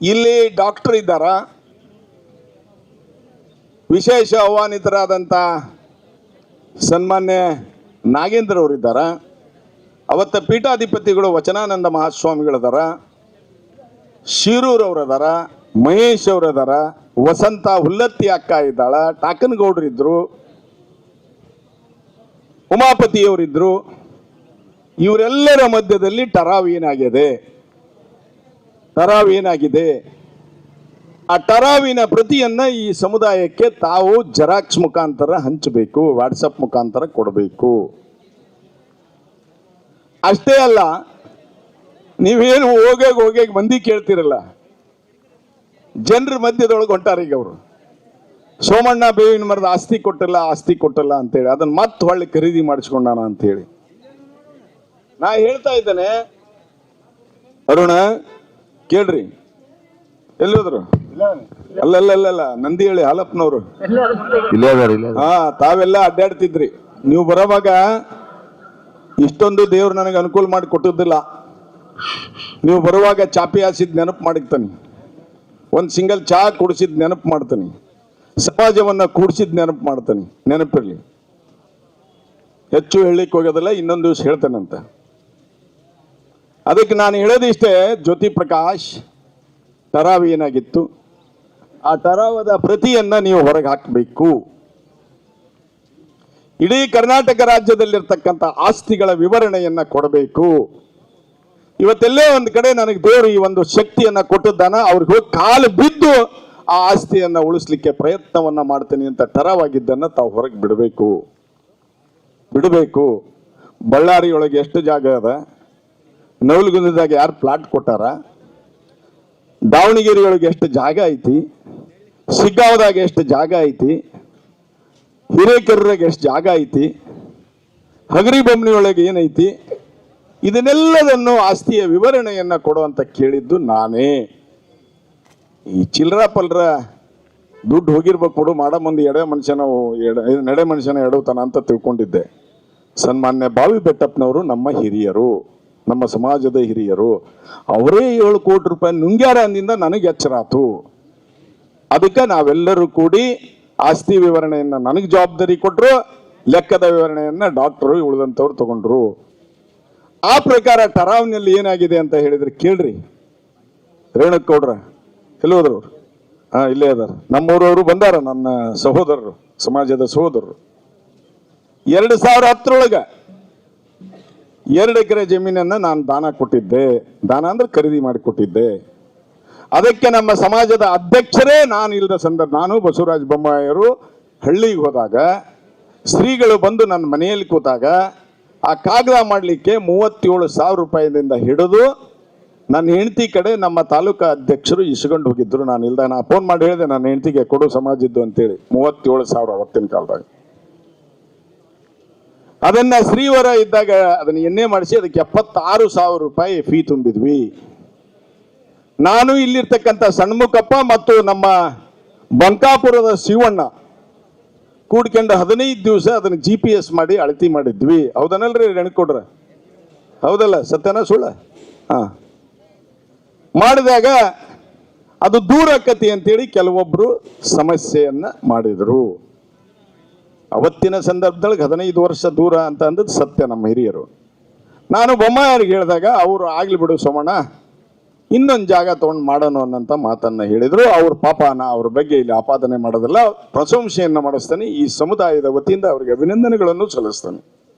ಇಲ್ಲಿ ಡಾಕ್ಟರ್ ಇದ್ದಾರ, ವಿಶೇಷ ಆಹ್ವಾನಿತರಾದಂಥ ಸನ್ಮಾನ್ಯ ನಾಗೇಂದ್ರ ಅವರಿದ್ದಾರ, ಅವತ್ತ ಪೀಠಾಧಿಪತಿಗಳು ವಚನಾನಂದ ಮಹಾಸ್ವಾಮಿಗಳದಾರ, ಶಿರೂರ್ ಅವರದಾರ, ಮಹೇಶ್ ಅವರದಾರ, ವಸಂತ ಹುಲ್ಲತ್ತಿ ಅಕ್ಕ ಇದ್ದಾಳ, ಟಾಕನಗೌಡರು ಇದ್ರು, ಉಮಾಪತಿಯವರಿದ್ರು. ಇವರೆಲ್ಲರ ಮಧ್ಯದಲ್ಲಿ ಟರಾವ್ ಏನಾಗಿದೆ, ಆ ಟರಾವಿನ ಪ್ರತಿಯನ್ನ ಈ ಸಮುದಾಯಕ್ಕೆ ತಾವು ಜೆರಾಕ್ಸ್ ಮುಖಾಂತರ ಹಂಚಬೇಕು, ವಾಟ್ಸಪ್ ಮುಖಾಂತರ ಕೊಡಬೇಕು. ಅಷ್ಟೇ ಅಲ್ಲ, ನೀವೇನು ಹೋಗಿ ಮಂದಿ ಕೇಳ್ತಿರಲ್ಲ, ಜನರ ಮಧ್ಯದೊಳಗೆ ಹೊಂಟಾರ. ಈಗ ಅವರು ಸೋಮಣ್ಣ ಬೇವಿನ ಮರದ ಆಸ್ತಿ ಕೊಟ್ಟಿಲ್ಲ ಅಂತೇಳಿ ಅದನ್ನ ಮತ್ತೆ ಹೊಳ್ಳಿ ಖರೀದಿ ಮಾಡಿಸ್ಕೊಂಡಾನ ಅಂತೇಳಿ ನಾ ಹೇಳ್ತಾ ಇದ್ದೇನೆ. ಅರುಣ ಕೇಳ್ರಿ, ಎಲ್ಲೋದ್ರು? ಅಲ್ಲ ನಂದಿ ಹೇಳಿ ಹಾಲಪ್ಪನವರು ಹಾ, ತಾವೆಲ್ಲ ಅಡ್ಡಾಡ್ತಿದ್ರಿ. ನೀವು ಬರೋವಾಗ ಇಷ್ಟೊಂದು ದೇವ್ರು ನನಗೆ ಅನುಕೂಲ ಮಾಡಿ ಕೊಟ್ಟಿದ್ದಿಲ್ಲ. ನೀವು ಬರುವಾಗ ಚಾಪಿ ಹಾಸಿದ್ ನೆನಪು ಮಾಡಿರ್ತಾನೆ, ಒಂದು ಸಿಂಗಲ್ ಚಹಾ ಕುಡಿಸಿದ್ ನೆನಪು ಮಾಡ್ತಾನೆ, ಸಮಾಜವನ್ನ ಕೂಡಿಸಿದ್ ನೆನಪು ಮಾಡ್ತಾನೆ. ನೆನಪಿರ್ಲಿ, ಹೆಚ್ಚು ಹೇಳಲಿಕ್ಕೆ ಹೋಗೋದಿಲ್ಲ, ಇನ್ನೊಂದು ದಿವಸ ಹೇಳ್ತಾನಂತ. ಅದಕ್ಕೆ ನಾನು ಹೇಳೋದಿಷ್ಟೇ, ಜ್ಯೋತಿ ಪ್ರಕಾಶ್ ಟರಾವ್ ಏನಾಗಿತ್ತು, ಆ ಟರಾವದ ಪ್ರತಿಯನ್ನ ನೀವು ಹೊರಗೆ ಹಾಕಬೇಕು. ಇಡೀ ಕರ್ನಾಟಕ ರಾಜ್ಯದಲ್ಲಿರ್ತಕ್ಕಂಥ ಆಸ್ತಿಗಳ ವಿವರಣೆಯನ್ನ ಕೊಡಬೇಕು. ಇವತ್ತೆಲ್ಲೇ ಒಂದು ಕಡೆ ನನಗೆ ದೇವರು ಈ ಒಂದು ಶಕ್ತಿಯನ್ನ ಕೊಟ್ಟಿದ್ದಾನ, ಅವ್ರಿಗೆ ಹೋಗಿ ಕಾಲು ಬಿದ್ದು ಆ ಆಸ್ತಿಯನ್ನ ಉಳಿಸ್ಲಿಕ್ಕೆ ಪ್ರಯತ್ನವನ್ನ ಮಾಡ್ತೀನಿ ಅಂತ ಟರಾವಾಗಿದ್ದನ್ನ ತಾವು ಹೊರಗೆ ಬಿಡಬೇಕು. ಬಳ್ಳಾರಿಯೊಳಗೆ ಎಷ್ಟು ಜಾಗ ಅದ, ನವಲಗುಂದದಾಗ ಯಾರು ಪ್ಲಾಟ್ ಕೊಟ್ಟಾರ, ದಾವಣಗೆರೆಯೊಳಗೆ ಎಷ್ಟು ಜಾಗ ಐತಿ, ಶಿಗ್ಗಾಂವದಾಗ ಎಷ್ಟು ಜಾಗ ಐತಿ, ಹಿರೇಕೆರೂರಾಗ ಎಷ್ಟು ಜಾಗ ಐತಿ, ಹಗರಿ ಬೊಮ್ಮನಿಯೊಳಗೆ ಏನೈತಿ, ಇದನ್ನೆಲ್ಲದನ್ನು ಆಸ್ತಿಯ ವಿವರಣೆಯನ್ನ ಕೊಡುವಂತ ಕೇಳಿದ್ದು ನಾನೇ. ಈ ಚಿಲ್ಲರ ಪಲ್ರ ದುಡ್ಡು ಹೋಗಿರ್ಬೇಕು ಕೊಡು, ಮಾಡೋ ಮುಂದೆ ನಡೆ ಮನುಷ್ಯನ ಎಡವುತ್ತಾನ ಅಂತ ತಿಳ್ಕೊಂಡಿದ್ದೆ. ಸನ್ಮಾನ್ಯ ಬಾವಿ ಬೆಟ್ಟಪ್ಪನವರು ನಮ್ಮ ಹಿರಿಯರು, ನಮ್ಮ ಸಮಾಜದ ಹಿರಿಯರು. ಅವರೇ 7 ಕೋಟಿ ರೂಪಾಯಿ ನುಂಗ್ಯಾರ ಅಂದಿಂದ ನನಗೆ ಎಚ್ಚರ ಆತು. ಅದಕ್ಕೆ ನಾವೆಲ್ಲರೂ ಕೂಡಿ ಆಸ್ತಿ ವಿವರಣೆಯನ್ನ ನನಗೆ ಜವಾಬ್ದಾರಿ ಕೊಟ್ಟರು, ಲೆಕ್ಕದ ವಿವರಣೆಯನ್ನ ಡಾಕ್ಟರು ಉಳಿದಂಥವ್ರು ತಗೊಂಡ್ರು. ಆ ಪ್ರಕಾರ ಟರಾವ್ನಲ್ಲಿ ಏನಾಗಿದೆ ಅಂತ ಹೇಳಿದ್ರೆ ಕೇಳ್ರಿ. ರೇಣುಗೌಡ್ರ ಎಲ್ಲೋದ್ರು? ಇಲ್ಲೇ ಅದಾರ, ನಮ್ಮೂರವರು ಬಂದಾರ, ನನ್ನ ಸಹೋದರರು, ಸಮಾಜದ ಸಹೋದರರು. 2010 2 ಎಕರೆ ಜಮೀನನ್ನ ನಾನು ದಾನ ಕೊಟ್ಟಿದ್ದೆ. ದಾನ ಅಂದ್ರೆ ಖರೀದಿ ಮಾಡಿಕೊಟ್ಟಿದ್ದೆ. ಅದಕ್ಕೆ ನಮ್ಮ ಸಮಾಜದ ಅಧ್ಯಕ್ಷರೇ ನಾನು ಇಲ್ಲದ ಸಂದರ್ಭ, ನಾನು ಬಸವರಾಜ ಬೊಮ್ಮಾಯಿಯವರು ಹಳ್ಳಿಗೆ ಹೋದಾಗ ಶ್ರೀಗಳು ಬಂದು ನನ್ನ ಮನೆಯಲ್ಲಿ ಕೂತಾಗ ಆ ಕಾಗದ ಮಾಡಲಿಕ್ಕೆ 37,000 ರೂಪಾಯಿದಿಂದ ಹಿಡಿದು ನನ್ನ ಹೆಂಡತಿ ಕಡೆ ನಮ್ಮ ತಾಲೂಕಾ ಅಧ್ಯಕ್ಷರು ಇಸ್ಕೊಂಡು ಹೋಗಿದ್ರು. ನಾನು ಇಲ್ದ, ನಾ ಫೋನ್ ಮಾಡಿ ಹೇಳಿದೆ ನನ್ನ ಹೆಂಡತಿಗೆ ಕೊಡು ಸಮಾಜದ್ದು ಅಂತೇಳಿ. 37,000 ಅವತ್ತಿನ ಕಾಲದಾಗ. ಅದನ್ನ ಶ್ರೀವರ ಇದ್ದಾಗ ಅದನ್ನ ಎಣ್ಣೆ ಮಾಡಿಸಿ ಅದಕ್ಕೆ 76,000 ರೂಪಾಯಿ ಫೀ ತುಂಬಿದ್ವಿ. ನಾನು ಇಲ್ಲಿರ್ತಕ್ಕಂಥ ಸಣ್ಮುಖಪ್ಪ ಮತ್ತು ನಮ್ಮ ಬಂಕಾಪುರದ ಶಿವಣ್ಣ ಕೂಡ್ಕೊಂಡು 15 ದಿವಸ ಅದನ್ನ GPS ಮಾಡಿ ಅಳತಿ ಮಾಡಿದ್ವಿ. ಹೌದನಲ್ರಿ ರೇಣುಗೌಡ್ರ? ಹೌದಲ್ಲ? ಸತ್ಯನ ಸುಳ್ಳ? ಮಾಡಿದಾಗ ಅದು ದೂರ ಆಕತಿ ಅಂತೇಳಿ ಕೆಲವೊಬ್ರು ಸಮಸ್ಯೆಯನ್ನ ಮಾಡಿದ್ರು. ಅವತ್ತಿನ ಸಂದರ್ಭದೊಳಗೆ 15 ವರ್ಷ ದೂರ ಅಂತ ಅಂದದ್ದು ಸತ್ಯ. ನಮ್ಮ ಹಿರಿಯರು, ನಾನು ಬೊಮ್ಮಾಯಿಯರಿಗೆ ಹೇಳಿದಾಗ ಅವರು ಆಗ್ಲಿ ಬಿಡು ಸೋಮಣ್ಣ, ಇನ್ನೊಂದು ಜಾಗ ತಗೊಂಡು ಮಾಡೋಣ ಅನ್ನಂತ ಮಾತನ್ನ ಹೇಳಿದ್ರು. ಅವ್ರ ಪಾಪ ಅವ್ರ ಬಗ್ಗೆ ಇಲ್ಲಿ ಆಪಾದನೆ ಮಾಡೋದಿಲ್ಲ, ಪ್ರಶಂಸೆಯನ್ನು ಮಾಡಿಸ್ತಾನೆ. ಈ ಸಮುದಾಯದ ವತಿಯಿಂದ ಅವರಿಗೆ ಅಭಿನಂದನೆಗಳನ್ನು ಸಲ್ಲಿಸ್ತಾನೆ.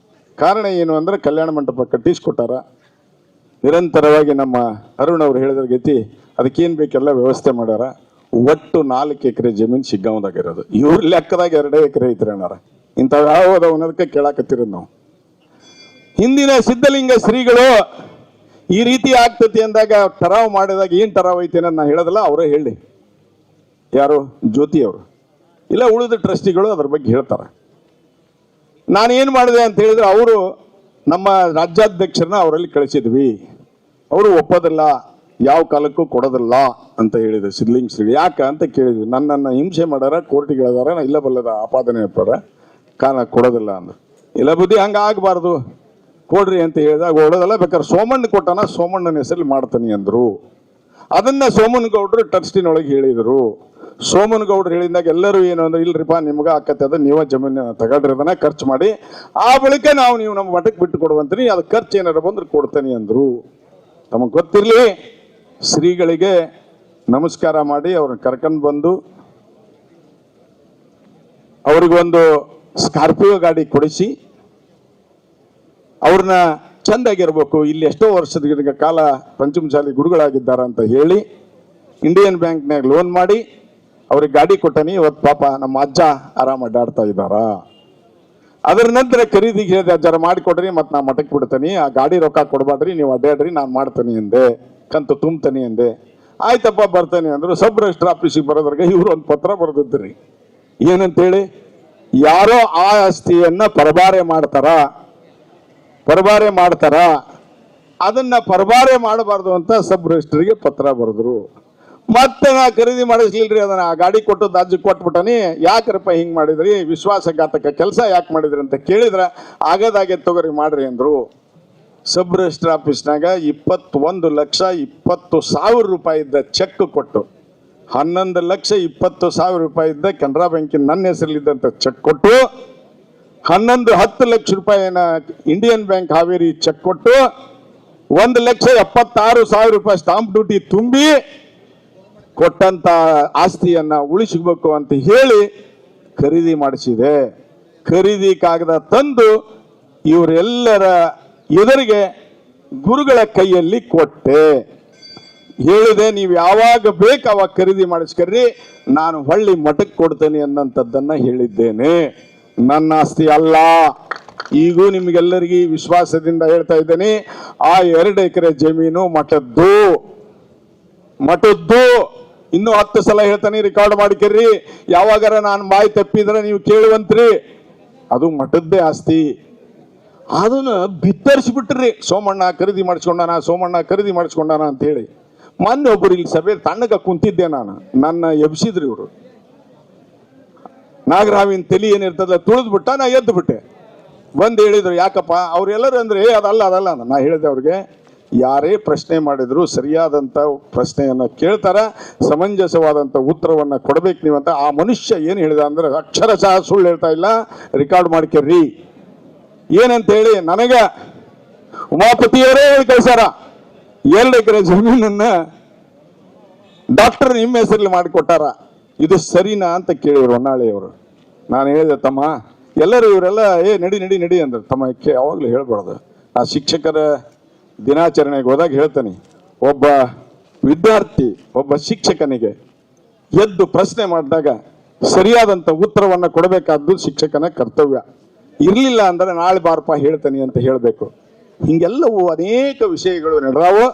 ಕಾರಣ ಏನು ಅಂದ್ರೆ ಕಲ್ಯಾಣ ಮಂಟಪ ಕಟ್ಟಿಸ್ಕೊಟ್ಟಾರ. ನಿರಂತರವಾಗಿ ನಮ್ಮ ಅರುಣ್ ಅವರು ಹೇಳಿದ್ರ ಗತಿ ಅದಕ್ಕೇನು ಬೇಕೆಲ್ಲ ವ್ಯವಸ್ಥೆ ಮಾಡ್ಯಾರ. ಒಟ್ಟು 4 ಎಕರೆ ಜಮೀನು ಶಿಗ್ಗಾಂವದಾಗ ಇರೋದು. ಇವ್ರ ಲೆಕ್ಕದಾಗ 2 ಎಕರೆ ಐತ್ರಿ ಅಣ್ಣಾರ. ಇಂಥವು ಯಾವ ಅನ್ನೋದಕ್ಕೆ ಕೇಳಾಕತ್ತಿರೋದು ನಾವು. ಹಿಂದಿನ ಸಿದ್ಧಲಿಂಗ ಶ್ರೀಗಳು ಈ ರೀತಿ ಆಗ್ತತಿ ಅಂದಾಗ ಟರಾವ್ ಮಾಡಿದಾಗ ಏನ್ ಟರಾವ್ ಐತಿ ಅನ್ನೋದು ನಾ ಹೇಳೋದಲ್ಲ, ಅವರೇ ಹೇಳಿ. ಯಾರು? ಜ್ಯೋತಿ ಅವರು ಇಲ್ಲ ಉಳಿದ ಟ್ರಸ್ಟಿಗಳು ಅದ್ರ ಬಗ್ಗೆ ಹೇಳ್ತಾರೆ. ನಾನೇನು ಮಾಡಿದೆ ಅಂತ ಹೇಳಿದ್ರೆ, ಅವರು ನಮ್ಮ ರಾಜ್ಯಾಧ್ಯಕ್ಷರನ್ನ ಅವರಲ್ಲಿ ಕಳಿಸಿದ್ವಿ. ಅವರು ಒಪ್ಪೋದಿಲ್ಲ, ಯಾವ ಕಾಲಕ್ಕೂ ಕೊಡೋದಿಲ್ಲ ಅಂತ ಹೇಳಿದ್ರು ಸಿದ್ಧಲಿಂಗ ಶ್ರೀ. ಯಾಕೆ ಅಂತ ಕೇಳಿದ್ವಿ. ನನ್ನನ್ನು ಹಿಂಸೆ ಮಾಡ್ಯಾರ, ಕೋರ್ಟಿಗೆ ಹೇಳಿದಾರ, ನಾ ಇಲ್ಲ ಬಲ್ಲದ ಆಪಾದನೆ ಇರ್ತಾರ, ಕಾರಣ ಕೊಡೋದಿಲ್ಲ ಅಂದ್ರು. ಇಲ್ಲ ಬುದ್ಧಿ ಹಂಗೆ ಆಗಬಾರ್ದು, ಕೊಡ್ರಿ ಅಂತ ಹೇಳಿದಾಗ ಕೊಡೋದಲ್ಲ, ಬೇಕಾದ್ರೆ ಸೋಮಣ್ಣ ಕೊಟ್ಟನ, ಸೋಮಣ್ಣನ ಹೆಸರಲ್ಲಿ ಮಾಡ್ತಾನೆ ಅಂದರು. ಅದನ್ನ ಸೋಮನ್ ಗೌಡ್ರು ಟ್ರಸ್ಟಿನೊಳಗೆ ಹೇಳಿದರು. ಸೋಮನ್ ಗೌಡ್ರು ಹೇಳಿದಾಗ ಎಲ್ಲರೂ ಏನು ಅಂದ್ರೆ, ಇಲ್ರಿಪ್ಪ ನಿಮ್ಗೆ ಆಕತ್ತೆ ಅದ, ನೀವ ಜಮೀನು ತಗೊಂಡ್ರಿ, ಅದನ್ನ ಖರ್ಚು ಮಾಡಿ ಆ ಬಳಿಕ ನೀವು ನಮ್ಮ ಮಠಕ್ಕೆ ಬಿಟ್ಟು ಕೊಡುವಂತ್ರಿ, ಅದು ಖರ್ಚು ಏನಾರ ಬಂದ್ರೆ ಕೊಡ್ತೇನೆ ಅಂದ್ರು. ತಮಗೆ ಗೊತ್ತಿರಲಿ, ಶ್ರೀಗಳಿಗೆ ನಮಸ್ಕಾರ ಮಾಡಿ ಅವ್ರನ್ನ ಕರ್ಕೊಂಡು ಬಂದು ಅವ್ರಿಗೊಂದು ಸ್ಕಾರ್ಪಿಯೋ ಗಾಡಿ ಕೊಡಿಸಿ ಅವ್ರನ್ನ ಚೆಂದಾಗಿರ್ಬೇಕು, ಇಲ್ಲಿ ಎಷ್ಟೋ ವರ್ಷದ ಕಾಲ ಪಂಚಮಸಾಲಿ ಗುರುಗಳಾಗಿದ್ದಾರೆ ಅಂತ ಹೇಳಿ ಇಂಡಿಯನ್ ಬ್ಯಾಂಕ್ನಾಗ ಲೋನ್ ಮಾಡಿ ಅವ್ರಿಗೆ ಗಾಡಿ ಕೊಟ್ಟನಿ. ಇವತ್ತು ಪಾಪ ನಮ್ಮ ಅಜ್ಜ ಆರಾಮ ಅಡ್ಡಾಡ್ತಾ ಇದ್ದಾರ. ಅದರ ನಂತರ ಖರೀದಿಗೆ ಹೇಳಿದೆ, ಅಜ್ಜಾರ ಮಾಡಿಕೊಡ್ರಿ, ಮತ್ತು ನಾ ಮಠಕ್ಕೆ ಬಿಡ್ತೀನಿ, ಆ ಗಾಡಿ ರೊಕ್ಕ ಕೊಡಬೇಡ್ರಿ, ನೀವು ಅಡ್ಡಾಡ್ರಿ, ನಾನು ಮಾಡ್ತೀನಿ ಅಂದೆ, ಕಂತು ತುಂಬ್ತೀನಿ ಅಂದೆ. ಆಯ್ತಪ್ಪ ಬರ್ತಾನೆ ಅಂದ್ರು. ಸಬ್ ರಿಜಿಸ್ಟರ್ ಆಫೀಸಿಗೆ ಬರೋದ್ರಾಗ ಇವ್ರು ಒಂದು ಪತ್ರ ಬರೆದಿದ್ರಿ. ಏನಂತೇಳಿ, ಯಾರೋ ಆ ಆಸ್ತಿಯನ್ನ ಪರಬಾರೆ ಮಾಡ್ತಾರ, ಅದನ್ನ ಪರಬಾರೆ ಮಾಡಬಾರ್ದು ಅಂತ ಸಬ್ ರಿಜಿಸ್ಟರ್ಗೆ ಪತ್ರ ಬರೆದ್ರು. ಮತ್ತೆ ನಾ ಖರೀದಿ ಮಾಡಿಸ್ಲಿಲ್ರಿ, ಅದನ್ನ ಆ ಗಾಡಿ ಕೊಟ್ಟು ಅಜ್ಜಿಗೆ ಕೊಟ್ಬಿಟ್ಟನಿ. ಯಾಕ್ರಪ್ಪ ಹಿಂಗ್ ಮಾಡಿದ್ರಿ, ವಿಶ್ವಾಸಘಾತಕ ಕೆಲಸ ಯಾಕೆ ಮಾಡಿದ್ರಿ ಅಂತ ಕೇಳಿದ್ರ, ಆಗದಾಗೆ ತಗೋರಿ ಮಾಡ್ರಿ ಅಂದ್ರು. ಸಬ್ ರಿಜಿಸ್ಟರ್ ಆಫೀಸ್ನಾಗ 21,20,000 ರೂಪಾಯಿ ಇದ್ದ ಚೆಕ್ ಕೊಟ್ಟು, 11,20,000 ರೂಪಾಯಿ ಇದ್ದ ಕೆನರಾ ಬ್ಯಾಂಕಿನ ನನ್ನ ಹೆಸರಲ್ಲಿದ್ದಂಥ ಚೆಕ್ ಕೊಟ್ಟು, 10 ಲಕ್ಷ ರೂಪಾಯಿನ ಇಂಡಿಯನ್ ಬ್ಯಾಂಕ್ ಹಾವೇರಿ ಚೆಕ್ ಕೊಟ್ಟು, 1,76,000 ರೂಪಾಯಿ ಸ್ಟಾಂಪ್ ಡ್ಯೂಟಿ ತುಂಬಿ ಕೊಟ್ಟಂತ ಆಸ್ತಿಯನ್ನ ಉಳಿಸಬೇಕು ಅಂತ ಹೇಳಿ ಖರೀದಿ ಮಾಡಿಸಿದೆ. ಖರೀದಿ ಕಾಗದ ತಂದು ಇವರೆಲ್ಲರ ಎದುರಿಗೆ ಗುರುಗಳ ಕೈಯಲ್ಲಿ ಕೊಟ್ಟೆ. ಹೇಳಿದೆ, ನೀವು ಯಾವಾಗ ಬೇಕು ಅವಾಗ ಖರೀದಿ ಮಾಡಿಸ್ಕರ್ರಿ, ನಾನು ಹೊಳ್ಳಿ ಮಠಕ್ಕೆ ಕೊಡ್ತೇನೆ ಅನ್ನೋಂಥದ್ದನ್ನ ಹೇಳಿದ್ದೇನೆ. ನನ್ನ ಆಸ್ತಿ ಅಲ್ಲ. ಈಗೂ ನಿಮ್ಗೆಲ್ಲರಿಗೂ ವಿಶ್ವಾಸದಿಂದ ಹೇಳ್ತಾ ಇದ್ದೇನೆ, ಆ 2 ಎಕರೆ ಜಮೀನು ಮಠದ್ದು. ಇನ್ನೂ 10 ಸಲ ಹೇಳ್ತಾನೆ, ರೆಕಾರ್ಡ್ ಮಾಡಿಕರ್ರಿ. ಯಾವಾಗಾರ ನಾನು ಬಾಯಿ ತಪ್ಪಿದ್ರೆ ನೀವು ಕೇಳುವಂತ್ರಿ. ಅದು ಮಠದ್ದೇ ಆಸ್ತಿ. ಅದನ್ನ ಬಿತ್ತರಿಸ್ಬಿಟ್ರಿ, ಸೋಮಣ್ಣ ಖರೀದಿ ಮಾಡಿಸ್ಕೊಂಡಾನ ಅಂತ ಹೇಳಿ. ಮೊನ್ನೆ ಒಬ್ಬರು ಇಲ್ಲಿ ಸಭೆ ತಣ್ಣಗ ಕುಂತಿದ್ದೆ ನಾನು, ನನ್ನ ಎಬ್ಸಿದ್ರಿ ಇವರು. ನಾಗರಾವಿನ ತಲೆ ಏನಿರ್ತದ ತುಳಿದ್ಬಿಟ್ಟ, ನಾ ಎದ್ದು ಬಿಟ್ಟೆ. ಬಂದು ಹೇಳಿದ್ರು, ಯಾಕಪ್ಪ? ಅವ್ರೆಲ್ಲರೂ ಅಂದ್ರೆ ಅದಲ್ಲ ಅಂತ. ನಾ ಹೇಳಿದೆ ಅವ್ರಿಗೆ, ಯಾರೇ ಪ್ರಶ್ನೆ ಮಾಡಿದ್ರು ಸರಿಯಾದಂಥ ಪ್ರಶ್ನೆಯನ್ನು ಕೇಳ್ತಾರ, ಸಮಂಜಸವಾದಂಥ ಉತ್ತರವನ್ನು ಕೊಡ್ಬೇಕು ನೀವಂತ. ಆ ಮನುಷ್ಯ ಏನು ಹೇಳಿದ ಅಂದ್ರೆ, ಅಕ್ಷರಶಃ ಸುಳ್ಳು ಹೇಳ್ತಾ ಇಲ್ಲ, ರೆಕಾರ್ಡ್ ಮಾಡ್ಕರ್ರಿ. ಏನಂತ ಹೇಳಿ, ನನಗ ಉಮಾಪತಿಯವರೇ ಹೇಳಿ ಕಳ್ಸಾರ, 2 ಎಕರೆ ಜಮೀನನ್ನ ಡಾಕ್ಟರ್ ನಿಮ್ಮ ಹೆಸರಲ್ಲಿ ಮಾಡಿಕೊಟ್ಟಾರ, ಇದು ಸರಿನಾ ಅಂತ ಕೇಳಿದ್ರು ಹೊನ್ನಾಳಿಯವರು. ನಾನು ಹೇಳಿದೆ, ತಮ್ಮ ಎಲ್ಲರೂ ಇವರೆಲ್ಲ ನಡಿ ಅಂದ್ರು. ತಮ್ಮ ಯಾವಾಗಲೂ ಹೇಳ್ಬಾರ್ದು. ಆ ಶಿಕ್ಷಕರ ದಿನಾಚರಣೆಗೆ ಹೋದಾಗ ಹೇಳ್ತಾನೆ, ಒಬ್ಬ ವಿದ್ಯಾರ್ಥಿ ಒಬ್ಬ ಶಿಕ್ಷಕನಿಗೆ ಎದ್ದು ಪ್ರಶ್ನೆ ಮಾಡಿದಾಗ ಸರಿಯಾದಂಥ ಉತ್ತರವನ್ನು ಕೊಡಬೇಕಾದ್ದು ಶಿಕ್ಷಕನ ಕರ್ತವ್ಯ. ಇರಲಿಲ್ಲ ಅಂದ್ರೆ ನಾಳೆ ಬಾರಪ್ಪ ಹೇಳ್ತಾನೆ ಅಂತ ಹೇಳಬೇಕು. ಹಿಂಗೆಲ್ಲವೂ ಅನೇಕ ವಿಷಯಗಳು ನಡೆದಾವು.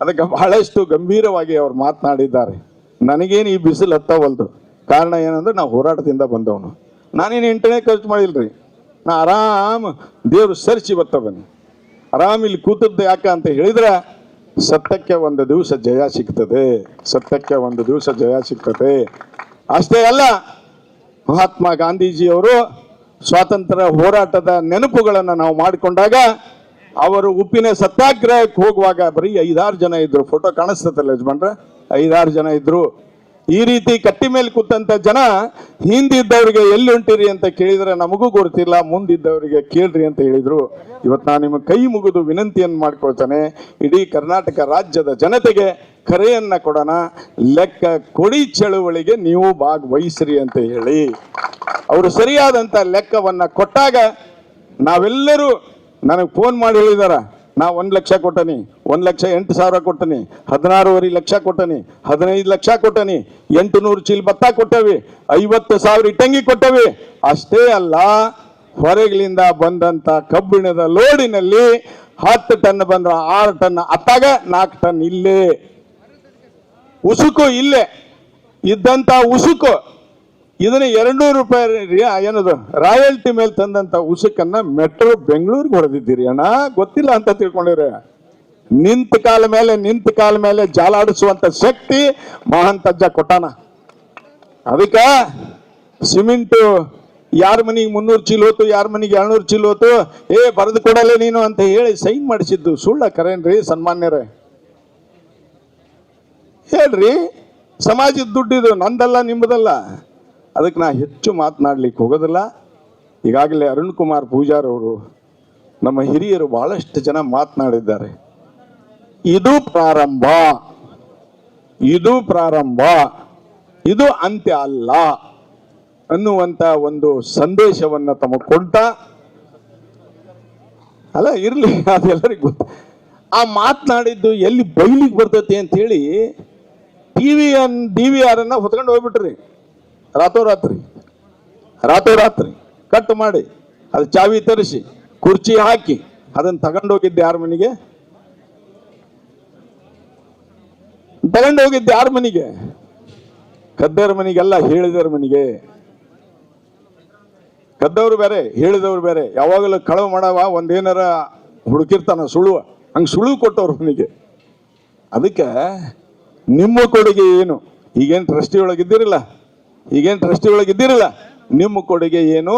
ಅದಕ್ಕೆ ಬಹಳಷ್ಟು ಗಂಭೀರವಾಗಿ ಅವರು ಮಾತನಾಡಿದ್ದಾರೆ. ನನಗೇನು ಈ ಬಿಸಿಲು ಹತ್ತವಲ್ದು. ಕಾರಣ ಏನಂದ್ರೆ ನಾವು ಹೋರಾಟದಿಂದ ಬಂದವನು. ನಾನೇನು ಇಂಟರ್ನೇ ಖರ್ಚು ಮಾಡಿಲ್ರಿ. ನಾ ಆರಾಮ್ ದೇವರು ಸರಿಸಿ ಬರ್ತವನು. ಆರಾಮ್ ಇಲ್ಲಿ ಕೂತದ್ದು ಯಾಕೆ ಅಂತ ಹೇಳಿದ್ರೆ, ಸತ್ಯಕ್ಕೆ ಒಂದು ದಿವಸ ಜಯ ಸಿಗ್ತದೆ. ಅಷ್ಟೇ ಅಲ್ಲ, ಮಹಾತ್ಮ ಗಾಂಧೀಜಿಯವರು ಸ್ವಾತಂತ್ರ್ಯ ಹೋರಾಟದ ನೆನಪುಗಳನ್ನು ನಾವು ಮಾಡಿಕೊಂಡಾಗ, ಅವರು ಉಪ್ಪಿನ ಸತ್ಯಾಗ್ರಹಕ್ಕೆ ಹೋಗುವಾಗ ಬರೀ 5-6 ಜನ ಇದ್ರು. ಫೋಟೋ ಕಾಣಿಸ್ತದಲ್ಲ ಯಜಮಾನ್ರ, 5-6 ಜನ ಇದ್ರು. ಈ ರೀತಿ ಕಟ್ಟಿ ಮೇಲೆ ಕೂತಂತ ಜನ ಹಿಂದಿದ್ದವರಿಗೆ ಎಲ್ಲಿ ಹೊಂಟಿರಿ ಅಂತ ಕೇಳಿದ್ರೆ ನಮಗೂ ಗೊತ್ತಿಲ್ಲ, ಮುಂದಿದ್ದವರಿಗೆ ಕೇಳ್ರಿ ಅಂತ ಹೇಳಿದ್ರು. ಇವತ್ತು ನಾನು ನಿಮಗೆ ಕೈ ಮುಗಿದು ವಿನಂತಿಯನ್ನು ಮಾಡ್ಕೊಳ್ತಾನೆ, ಇಡೀ ಕರ್ನಾಟಕ ರಾಜ್ಯದ ಜನತೆಗೆ ಕರೆಯನ್ನ ಕೊಡೋಣ, ಲೆಕ್ಕ ಕೊಡಿ ಚಳುವಳಿಗೆ ನೀವು ಭಾಗವಹಿಸ್ರಿ ಅಂತ ಹೇಳಿ ಅವರು ಸರಿಯಾದಂಥ ಲೆಕ್ಕವನ್ನ ಕೊಟ್ಟಾಗ ನಾವೆಲ್ಲರೂ ನನಗೆ ಫೋನ್ ಮಾಡಿ ಹೇಳಿದಾರ, ನಾ 1 ಲಕ್ಷ ಕೊಟ್ಟನಿ, 1,08,000 ಕೊಟ್ಟನಿ, 16.5 ಲಕ್ಷ ಕೊಟ್ಟನಿ, 15 ಲಕ್ಷ ಕೊಟ್ಟನಿ, 800 ಚೀಲ ಭತ್ತ ಕೊಟ್ಟವಿ, 50,000 ಇಟ್ಟಂಗಿ ಕೊಟ್ಟವಿ. ಅಷ್ಟೇ ಅಲ್ಲ, ಹೊರಗಿನಿಂದ ಬಂದಂತ ಕಬ್ಬಿಣದ ಲೋಡಿನಲ್ಲಿ 10 ಟನ್ ಬಂದ್ರ 6 ಟನ್ ಅತ್ತಾಗ 4 ಟನ್ ಇಲ್ಲೇ ಉಸುಕು, ಇಲ್ಲೇ ಇದ್ದಂತ ಉಸುಕು. ಇದನ್ನ 200 ರೂಪಾಯಿ ಏನದು ರಾಯಲ್ಟಿ ಮೇಲೆ ತಂದಂತ ಉಸುಕನ್ನ ಮೆಟ್ರೋ ಬೆಂಗಳೂರಿಗೆ ಹೊಡೆದಿದ್ದೀರಿ ಅಣ್ಣ, ಗೊತ್ತಿಲ್ಲ ಅಂತ ತಿಳ್ಕೊಂಡಿರ. ನಿಂತ ಕಾಲ ಮೇಲೆ ಜಾಲಾಡಿಸುವಂತ ಶಕ್ತಿ ಮಹಾಂತಜ್ಜ ಕೊಟ್ಟಾನ. ಅದಕ್ಕ ಸಿಮೆಂಟು ಯಾರ ಮನೆಗೆ 300 ಚೀಲ ಹೋತು, ಯಾರ ಮನೆಗೆ 200 ಚೀಲ ಹೋತು, ಬರೆದು ಕೊಡಲೇ ನೀನು ಅಂತ ಹೇಳಿ ಸೈನ್ ಮಾಡಿಸಿದ್ದು ಸುಳ್ಳ ಕರೇನ್ರಿ ಸನ್ಮಾನ್ಯರೇ? ಹೇಳ್ರಿ, ಸಮಾಜದ ದುಡ್ಡಿದು, ನಂದಲ್ಲ ನಿಮ್ಮದಲ್ಲ. ಅದಕ್ಕೆ ನಾ ಹೆಚ್ಚು ಮಾತನಾಡ್ಲಿಕ್ಕೆ ಹೋಗೋದಿಲ್ಲ. ಈಗಾಗಲೇ ಅರುಣ್ ಕುಮಾರ್ ಪೂಜಾರ್ ಅವರು, ನಮ್ಮ ಹಿರಿಯರು ಬಹಳಷ್ಟು ಜನ ಮಾತನಾಡಿದ್ದಾರೆ. ಇದು ಪ್ರಾರಂಭ, ಇದು ಅಂತ್ಯ ಅಲ್ಲ ಅನ್ನುವಂತ ಒಂದು ಸಂದೇಶವನ್ನ ತಮಗೆ ಕೊಡ್ತಾ, ಅಲ್ಲ ಇರ್ಲಿ, ಅದೆಲ್ಲರಿಗೂ ಗೊತ್ತು. ಆ ಮಾತನಾಡಿದ್ದು ಎಲ್ಲಿ ಬೈಲಿಗೆ ಬರ್ತೈತಿ ಅಂತ ಹೇಳಿ DVR ಅನ್ನ ಹೊತ್ಕೊಂಡು ಹೋಗ್ಬಿಟ್ರಿ. ರಾತ್ರೋರಾತ್ರಿ ಕಟ್ ಮಾಡಿ, ಅದು ಚಾವಿ ತರಿಸಿ ಕುರ್ಚಿ ಹಾಕಿ ಅದನ್ನ ತಗೊಂಡೋಗಿದ್ದೆ ಯಾರ ಮನೆಗೆ? ಯಾರ ಮನೆಗೆ? ಕದ್ದವ್ರ ಮನೆಗೆಲ್ಲ, ಹೇಳಿದವ್ರ ಮನೆಗೆ. ಕದ್ದವ್ರು ಬೇರೆ, ಹೇಳಿದವ್ರು ಬೇರೆ. ಯಾವಾಗಲೂ ಕಳವು ಮಾಡವ ಒಂದೇನಾರ ಹುಡುಕಿರ್ತಾನ ಸುಳುವ, ಹಂಗೆ ಸುಳುವು ಕೊಟ್ಟವ್ರ ಮನೆಗೆ. ಅದಕ್ಕೆ ನಿಮ್ಮ ಕೊಡುಗೆ ಏನು? ಈಗೇನು ಟ್ರಸ್ಟಿ ಒಳಗಿದ್ದಿರಲ್ಲ, ನಿಮ್ಮ ಕೊಡುಗೆ ಏನು,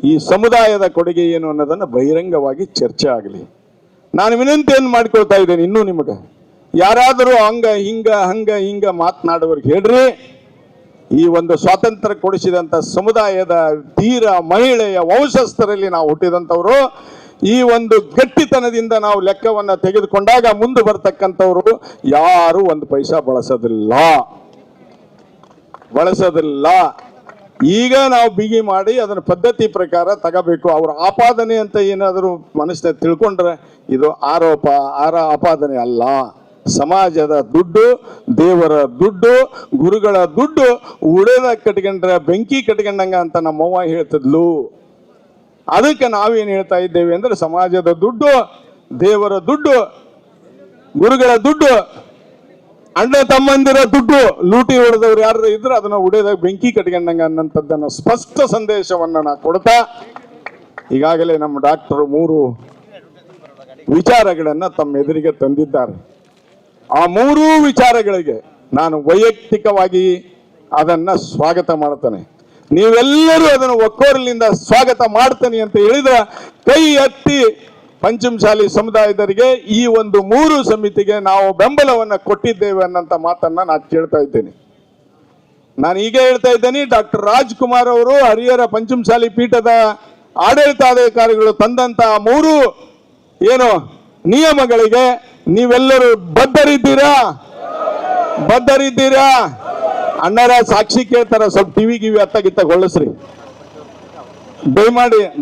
ಈ ಸಮುದಾಯದ ಕೊಡುಗೆ ಏನು ಅನ್ನೋದನ್ನ ಬಹಿರಂಗವಾಗಿ ಚರ್ಚೆ ಆಗಲಿ. ನಾನು ವಿನಂತಿಯನ್ನು ಮಾಡ್ಕೊಳ್ತಾ ಇದ್ದೇನೆ ಇನ್ನೂ ನಿಮಗೆ, ಯಾರಾದರೂ ಹಂಗ ಹಿಂಗ ಮಾತನಾಡುವವ್ರಿಗೆ ಹೇಳ್ರಿ, ಈ ಒಂದು ಸ್ವಾತಂತ್ರ್ಯ ಕೊಡಿಸಿದಂತ ಸಮುದಾಯದ ಧೀರ ಮಹಿಳೆಯ ವಂಶಸ್ಥರಲ್ಲಿ ನಾವು ಹುಟ್ಟಿದಂಥವ್ರು. ಈ ಒಂದು ಗಟ್ಟಿತನದಿಂದ ನಾವು ಲೆಕ್ಕವನ್ನ ತೆಗೆದುಕೊಂಡಾಗ ಮುಂದೆ ಬರ್ತಕ್ಕಂಥವ್ರು ಯಾರು 1 ಪೈಸಾ ಬಳಸೋದಿಲ್ಲ. ಈಗ ನಾವು ಬಿಗಿ ಮಾಡಿ ಅದನ್ನ ಪದ್ಧತಿ ಪ್ರಕಾರ ತಗೋಬೇಕು. ಅವ್ರ ಆಪಾದನೆ ಅಂತ ಏನಾದರೂ ಮನಸ್ಸಿನಲ್ಲಿ ತಿಳ್ಕೊಂಡ್ರೆ ಇದು ಆಪಾದನೆ ಅಲ್ಲ. ಸಮಾಜದ ದುಡ್ಡು, ದೇವರ ದುಡ್ಡು, ಗುರುಗಳ ದುಡ್ಡು ಉಳಿದ ಕಟ್ಕೊಂಡ್ರೆ ಬೆಂಕಿ ಕಟ್ಕೊಂಡಂಗ ಅಂತ ನಮ್ಮವ್ವ ಹೇಳ್ತಿದ್ಲು. ಅದಕ್ಕೆ ನಾವೇನು ಹೇಳ್ತಾ ಇದ್ದೇವೆ ಅಂದ್ರೆ, ಸಮಾಜದ ದುಡ್ಡು, ದೇವರ ದುಡ್ಡು, ಗುರುಗಳ ದುಡ್ಡು, ಅಣ್ಣ ತಮ್ಮಂದಿರ ದುಡ್ಡು ಲೂಟಿ ಹೊಡೆದವ್ರು ಯಾರು ಇದ್ರೆ ಅದನ್ನ ಉಡಿದಾಗ ಬೆಂಕಿ ಕಟ್ಕೊಂಡಂಗ ಅನ್ನಂಥದ್ದನ್ನ ಸ್ಪಷ್ಟ ಸಂದೇಶವನ್ನ ನಾ ಕೊಡ್ತಾ, ಈಗಾಗಲೇ ನಮ್ಮ ಡಾಕ್ಟರ್ 3 ವಿಚಾರಗಳನ್ನ ತಮ್ಮ ಎದುರಿಗೆ ತಂದಿದ್ದಾರೆ. ಆ 3 ವಿಚಾರಗಳಿಗೆ ನಾನು ವೈಯಕ್ತಿಕವಾಗಿ ಅದನ್ನ ಸ್ವಾಗತ ಮಾಡ್ತೇನೆ. ನೀವೆಲ್ಲರೂ ಅದನ್ನು ಒಕ್ಕೊರಲಿಂದ ಸ್ವಾಗತ ಮಾಡ್ತೇನೆ ಅಂತ ಹೇಳಿದ್ರೆ ಕೈ ಎತ್ತಿ ಪಂಚಮಸಾಲಿ ಸಮುದಾಯದವರಿಗೆ ಈ ಒಂದು 3 ಸಮಿತಿಗೆ ನಾವು ಬೆಂಬಲವನ್ನ ಕೊಟ್ಟಿದ್ದೇವೆ ಅನ್ನಂತ ಮಾತನ್ನ ನಾನು ಕೇಳ್ತಾ ಇದ್ದೇನೆ. ನಾನು ಈಗ ಹೇಳ್ತಾ ಇದ್ದೇನೆ, ಡಾಕ್ಟರ್ ರಾಜ್ಕುಮಾರ್ ಅವರು ಹರಿಹರ ಪಂಚಮಸಾಲಿ ಪೀಠದ ಆಡಳಿತಾಧಿಕಾರಿಗಳು ತಂದಂತ 3 ಏನು ನಿಯಮಗಳಿಗೆ ನೀವೆಲ್ಲರೂ ಬದ್ಧರಿದ್ದೀರಾ? ಅಣ್ಣರ ಸಾಕ್ಷಿ ಕೇಳ್ತಾರ, ಸ್ವಲ್ಪ ಟಿವಿ ಅತ್ತಾಗಿತ್ತ ಗೊಳಿಸ್ರಿ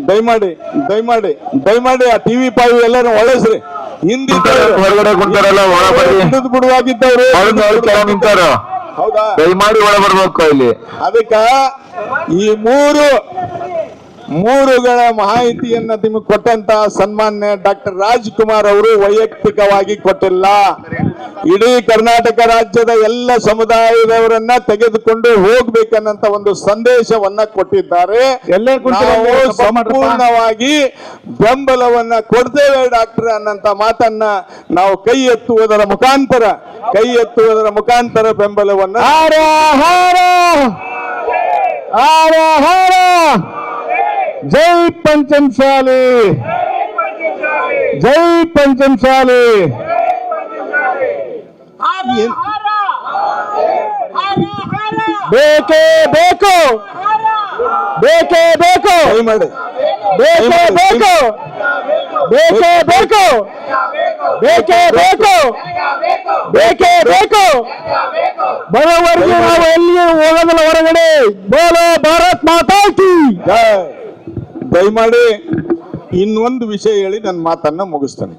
ದಯಮಾಡಿ ಆ ಟಿವಿ ಪಾವಿ ಎಲ್ಲರೂ ಒಳಸ್ರಿ. ಹಿಂದಿದ್ದು ಬಿಡುವಾಗಿದ್ದವ್ರು ಹೌದಾ, ದಯಮಾಡಿ ಒಳ ಬರ್ಬೇಕು ಇಲ್ಲಿ. ಅದಕ್ಕ ಈ ಮೂರುಗಳ ಮಾಹಿತಿಯನ್ನ ನಿಮಗೆ ಕೊಟ್ಟಂತ ಸನ್ಮಾನ್ಯ ಡಾಕ್ಟರ್ ರಾಜ್ಕುಮಾರ್ ಅವರು ವೈಯಕ್ತಿಕವಾಗಿ ಕೊಟ್ಟಿಲ್ಲ, ಇಡೀ ಕರ್ನಾಟಕ ರಾಜ್ಯದ ಎಲ್ಲ ಸಮುದಾಯದವರನ್ನ ತೆಗೆದುಕೊಂಡು ಹೋಗ್ಬೇಕನ್ನಂತ ಒಂದು ಸಂದೇಶವನ್ನ ಕೊಟ್ಟಿದ್ದಾರೆ. ನಾವು ಸಂಪೂರ್ಣವಾಗಿ ಬೆಂಬಲವನ್ನ ಕೊಡ್ತೇವೆ ಡಾಕ್ಟರ್ ಅನ್ನಂತ ಮಾತನ್ನ ನಾವು ಕೈ ಎತ್ತುವುದರ ಮುಖಾಂತರ ಬೆಂಬಲವನ್ನ ಜೈ ಪಂಚಮಸಾಲಿ, ಜೈ ಪಂಚಮಸಾಲಿ. ಬೇಕೇ ಬೇಕು, ಬೇಕೇ ಬೇಕು, ಬೇಕೇ ಬೇಕು, ಬೇಕೇ ಬೇಕು, ಬೇಕೇ ಬೇಕು, ಬೇಕೇ ಬೇಕು. ಬರೋವರೆಗೆ ನಾವು ಎಲ್ಲಿಯೂ ಹೋಗೋದಿಲ್ಲ ಹೊರಗಡೆ. ಬೋಲೋ ಭಾರತ್ ಮಾತಾ ಕಿ ಜೈ. ದಯಮಾಡಿ ಇನ್ನೊಂದು ವಿಷಯ ಹೇಳಿ ನನ್ನ ಮಾತನ್ನ ಮುಗಿಸ್ತೇನೆ.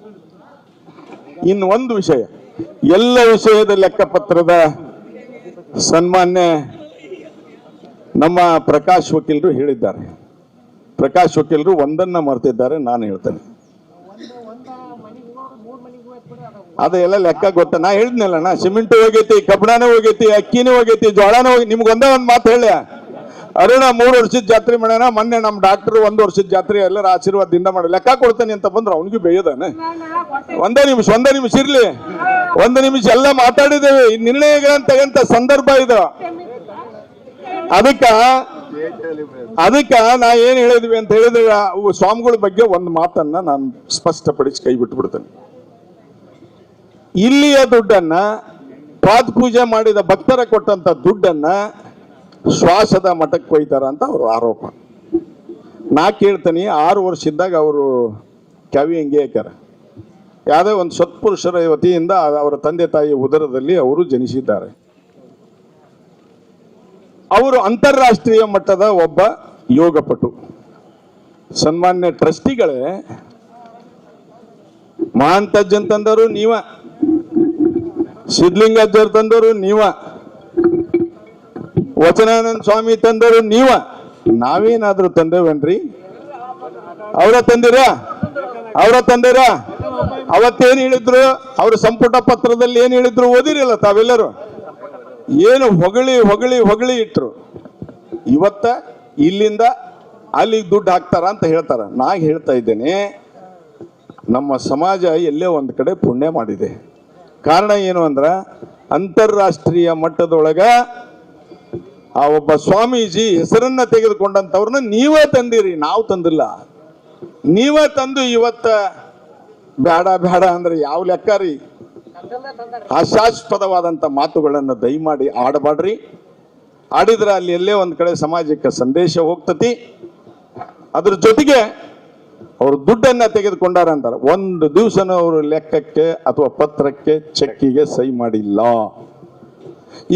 ಇನ್ನು ಒಂದು ವಿಷಯ, ಎಲ್ಲ ವಿಷಯದ ಲೆಕ್ಕಪತ್ರದ ಸನ್ಮಾನ್ಯ ನಮ್ಮ ಪ್ರಕಾಶ್ ವಕೀಲರು ಹೇಳಿದ್ದಾರೆ. ಪ್ರಕಾಶ್ ವಕೀಲರು ಒಂದನ್ನ ಮರ್ತಿದ್ದಾರೆ, ನಾನು ಹೇಳ್ತೇನೆ. ಅದೆಲ್ಲ ಲೆಕ್ಕ ಗೊತ್ತ. ನಾ ಹೇಳಿದ್ನಲ್ಲ, ನಾ ಸಿಮೆಂಟ್ ಹೋಗೈತಿ, ಕಬ್ಬಣನೂ ಹೋಗೈತಿ, ಅಕ್ಕಿನೂ ಹೋಗೈತಿ, ಜೋಳನೂ ಹೋಗಿ. ನಿಮ್ಗೆ ಒಂದೇ ಒಂದು ಮಾತು ಹೇಳ, ಅರುಣ 3 ವರ್ಷದ ಜಾತ್ರೆ ಮಾಡ್ಯಾನ, ಮೊನ್ನೆ ನಮ್ಮ ಡಾಕ್ಟರ್ 1 ವರ್ಷದ ಜಾತ್ರೆ ಎಲ್ಲರ ಆಶೀರ್ವಾದದಿಂದ ಮಾಡಿ ಲೆಕ್ಕ ಕೊಡ್ತಾನೆ ಅಂತ ಬಂದ್ರೆ ಅವನಿಗೂ ಬೇಯದಾನೆ. ಒಂದೇ ನಿಮಿಷ ಇರ್ಲಿ, 1 ನಿಮಿಷ ಎಲ್ಲ ಮಾತಾಡಿದ್ದೇವೆ. ಈ ನಿರ್ಣಯಗಳಂತ ಸಂದರ್ಭ ಇದು. ಅದಕ್ಕ ನಾ ಏನ್ ಹೇಳಿದ್ವಿ ಅಂತ ಹೇಳಿದ್ರೆ, ಸ್ವಾಮಿಗಳ ಬಗ್ಗೆ ಒಂದು ಮಾತನ್ನ ನಾನು ಸ್ಪಷ್ಟಪಡಿಸಿ ಕೈ ಬಿಟ್ಬಿಡ್ತೇನೆ. ಇಲ್ಲಿಯ ದುಡ್ಡನ್ನ, ಪಾದ ಪೂಜೆ ಮಾಡಿದ ಭಕ್ತರ ಕೊಟ್ಟಂತ ದುಡ್ಡನ್ನ ಶ್ವಾಸದ ಮಠಕ್ಕೆ ಒಯ್ತಾರ ಅಂತ ಅವ್ರ ಆರೋಪ. ನಾ ಕೇಳ್ತೀನಿ, 6 ವರ್ಷದಾಗ ಅವರು ಕ್ಯಾವಿ ಹೆಂಗೆ ಹಾಕ್ಯಾರ. ಯಾವುದೇ ಒಂದು ಸತ್ಪುರುಷರ ವತಿಯಿಂದ ಅವರ ತಂದೆ ತಾಯಿ ಉದರದಲ್ಲಿ ಅವರು ಜನಿಸಿದ್ದಾರೆ. ಅವರು ಅಂತಾರಾಷ್ಟ್ರೀಯ ಮಟ್ಟದ ಒಬ್ಬ ಯೋಗಪಟು. ಸನ್ಮಾನ್ಯ ಟ್ರಸ್ಟಿಗಳೇ, ಮಹಾಂತಜ್ಜನ್ ತಂದವರು ನೀವ, ಸಿದ್ಧಲಿಂಗಜ್ಜರ್ ತಂದವರು ನೀವ, ವಚನಾನಂದ ಸ್ವಾಮಿ ತಂದರು ನೀವ. ನಾವೇನಾದ್ರೂ ತಂದೇವೇನ್ರಿ? ಅವರ ತಂದಿರ ಅವತ್ತೇನು ಹೇಳಿದ್ರು? ಅವ್ರ ಸಂಪುಟ ಪತ್ರದಲ್ಲಿ ಏನ್ ಹೇಳಿದ್ರು ಓದಿರಲ್ಲ ತಾವೆಲ್ಲರೂ? ಏನು ಹೊಗಳಿ ಇಟ್ರು. ಇವತ್ತ ಇಲ್ಲಿಂದ ಅಲ್ಲಿಗೆ ದುಡ್ಡು ಹಾಕ್ತಾರ ಅಂತ ಹೇಳ್ತಾರ. ನಾ ಹೇಳ್ತಾ ಇದ್ದೇನೆ, ನಮ್ಮ ಸಮಾಜ ಎಲ್ಲೇ ಒಂದು ಕಡೆ ಪುಣ್ಯ ಮಾಡಿದೆ. ಕಾರಣ ಏನು ಅಂದ್ರ, ಅಂತಾರಾಷ್ಟ್ರೀಯ ಮಟ್ಟದೊಳಗ ಆ ಒಬ್ಬ ಸ್ವಾಮೀಜಿ ಹೆಸರನ್ನ ತೆಗೆದುಕೊಂಡಂತವ್ರನ್ನ ನೀವೇ ತಂದಿರಿ, ನಾವು ತಂದಿಲ್ಲ. ನೀವೇ ತಂದು ಇವತ್ತ ಬೇಡ ಅಂದ್ರೆ ಯಾವ ಲೆಕ್ಕ ರೀ? ಹಾಸ್ಯಾಸ್ಪದವಾದಂತ ಮಾತುಗಳನ್ನು ದಯಮಾಡಿ ಆಡಬಾಡ್ರಿ. ಆಡಿದ್ರೆ ಅಲ್ಲಿ ಎಲ್ಲೇ ಒಂದ್ ಕಡೆ ಸಮಾಜಕ್ಕೆ ಸಂದೇಶ ಹೋಗ್ತತಿ. ಅದ್ರ ಜೊತೆಗೆ ಅವರು ದುಡ್ಡನ್ನ ತೆಗೆದುಕೊಂಡಾರ ಅಂತಾರೆ. ಒಂದು ದಿವಸನೂ ಅವರು ಲೆಕ್ಕಕ್ಕೆ ಅಥವಾ ಪತ್ರಕ್ಕೆ ಚೆಕ್ಕಿಗೆ ಸಹಿ ಮಾಡಿಲ್ಲ.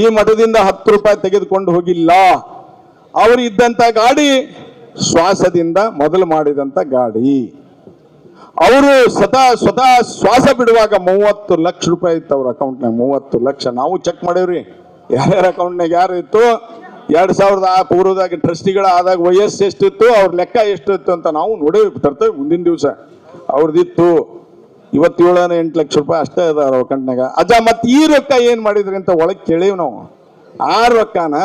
ಈ ಮಠದಿಂದ 10 ರೂಪಾಯಿ ತೆಗೆದುಕೊಂಡು ಹೋಗಿಲ್ಲ. ಅವರು ಇದ್ದಂತ ಗಾಡಿ ಶ್ವಾಸದಿಂದ ಮೊದಲು ಮಾಡಿದಂತ ಗಾಡಿ. ಅವರು ಸ್ವತಃ ಶ್ವಾಸ ಬಿಡುವಾಗ 30 ಲಕ್ಷ ರೂಪಾಯಿ ಇತ್ತು ಅವ್ರ ಅಕೌಂಟ್ನಾಗ. 30 ಲಕ್ಷ ನಾವು ಚೆಕ್ ಮಾಡೇವ್ರಿ, ಯಾರ್ಯಾರ ಅಕೌಂಟ್ನಾಗ ಯಾರು ಇತ್ತು. 2000 ಪೂರ್ವದಾಗ ಟ್ರಸ್ಟಿಗಳ ಆದಾಗ ವಯಸ್ಸು ಎಷ್ಟಿತ್ತು, ಅವ್ರ ಲೆಕ್ಕ ಎಷ್ಟು ಇತ್ತು ಅಂತ ನಾವು ನೋಡೇವಿ, ತರ್ತೇವೆ ಮುಂದಿನ ದಿವಸ. ಅವ್ರದ್ದಿತ್ತು 27-8 ಲಕ್ಷ ರೂಪಾಯಿ ಅಷ್ಟೇ ಅದಾರ ಅವ್ರ ಅಕೌಂಟ್ನಾಗ. ಅಜ್ಜ ಮತ್ತೆ ಈ ರೊಕ್ಕ ಏನ್ ಮಾಡಿದ್ರಿ ಅಂತ ಒಳಗೆ ಕೇಳೇವ್ ನಾವು. ಆ ರೊಕ್ಕನ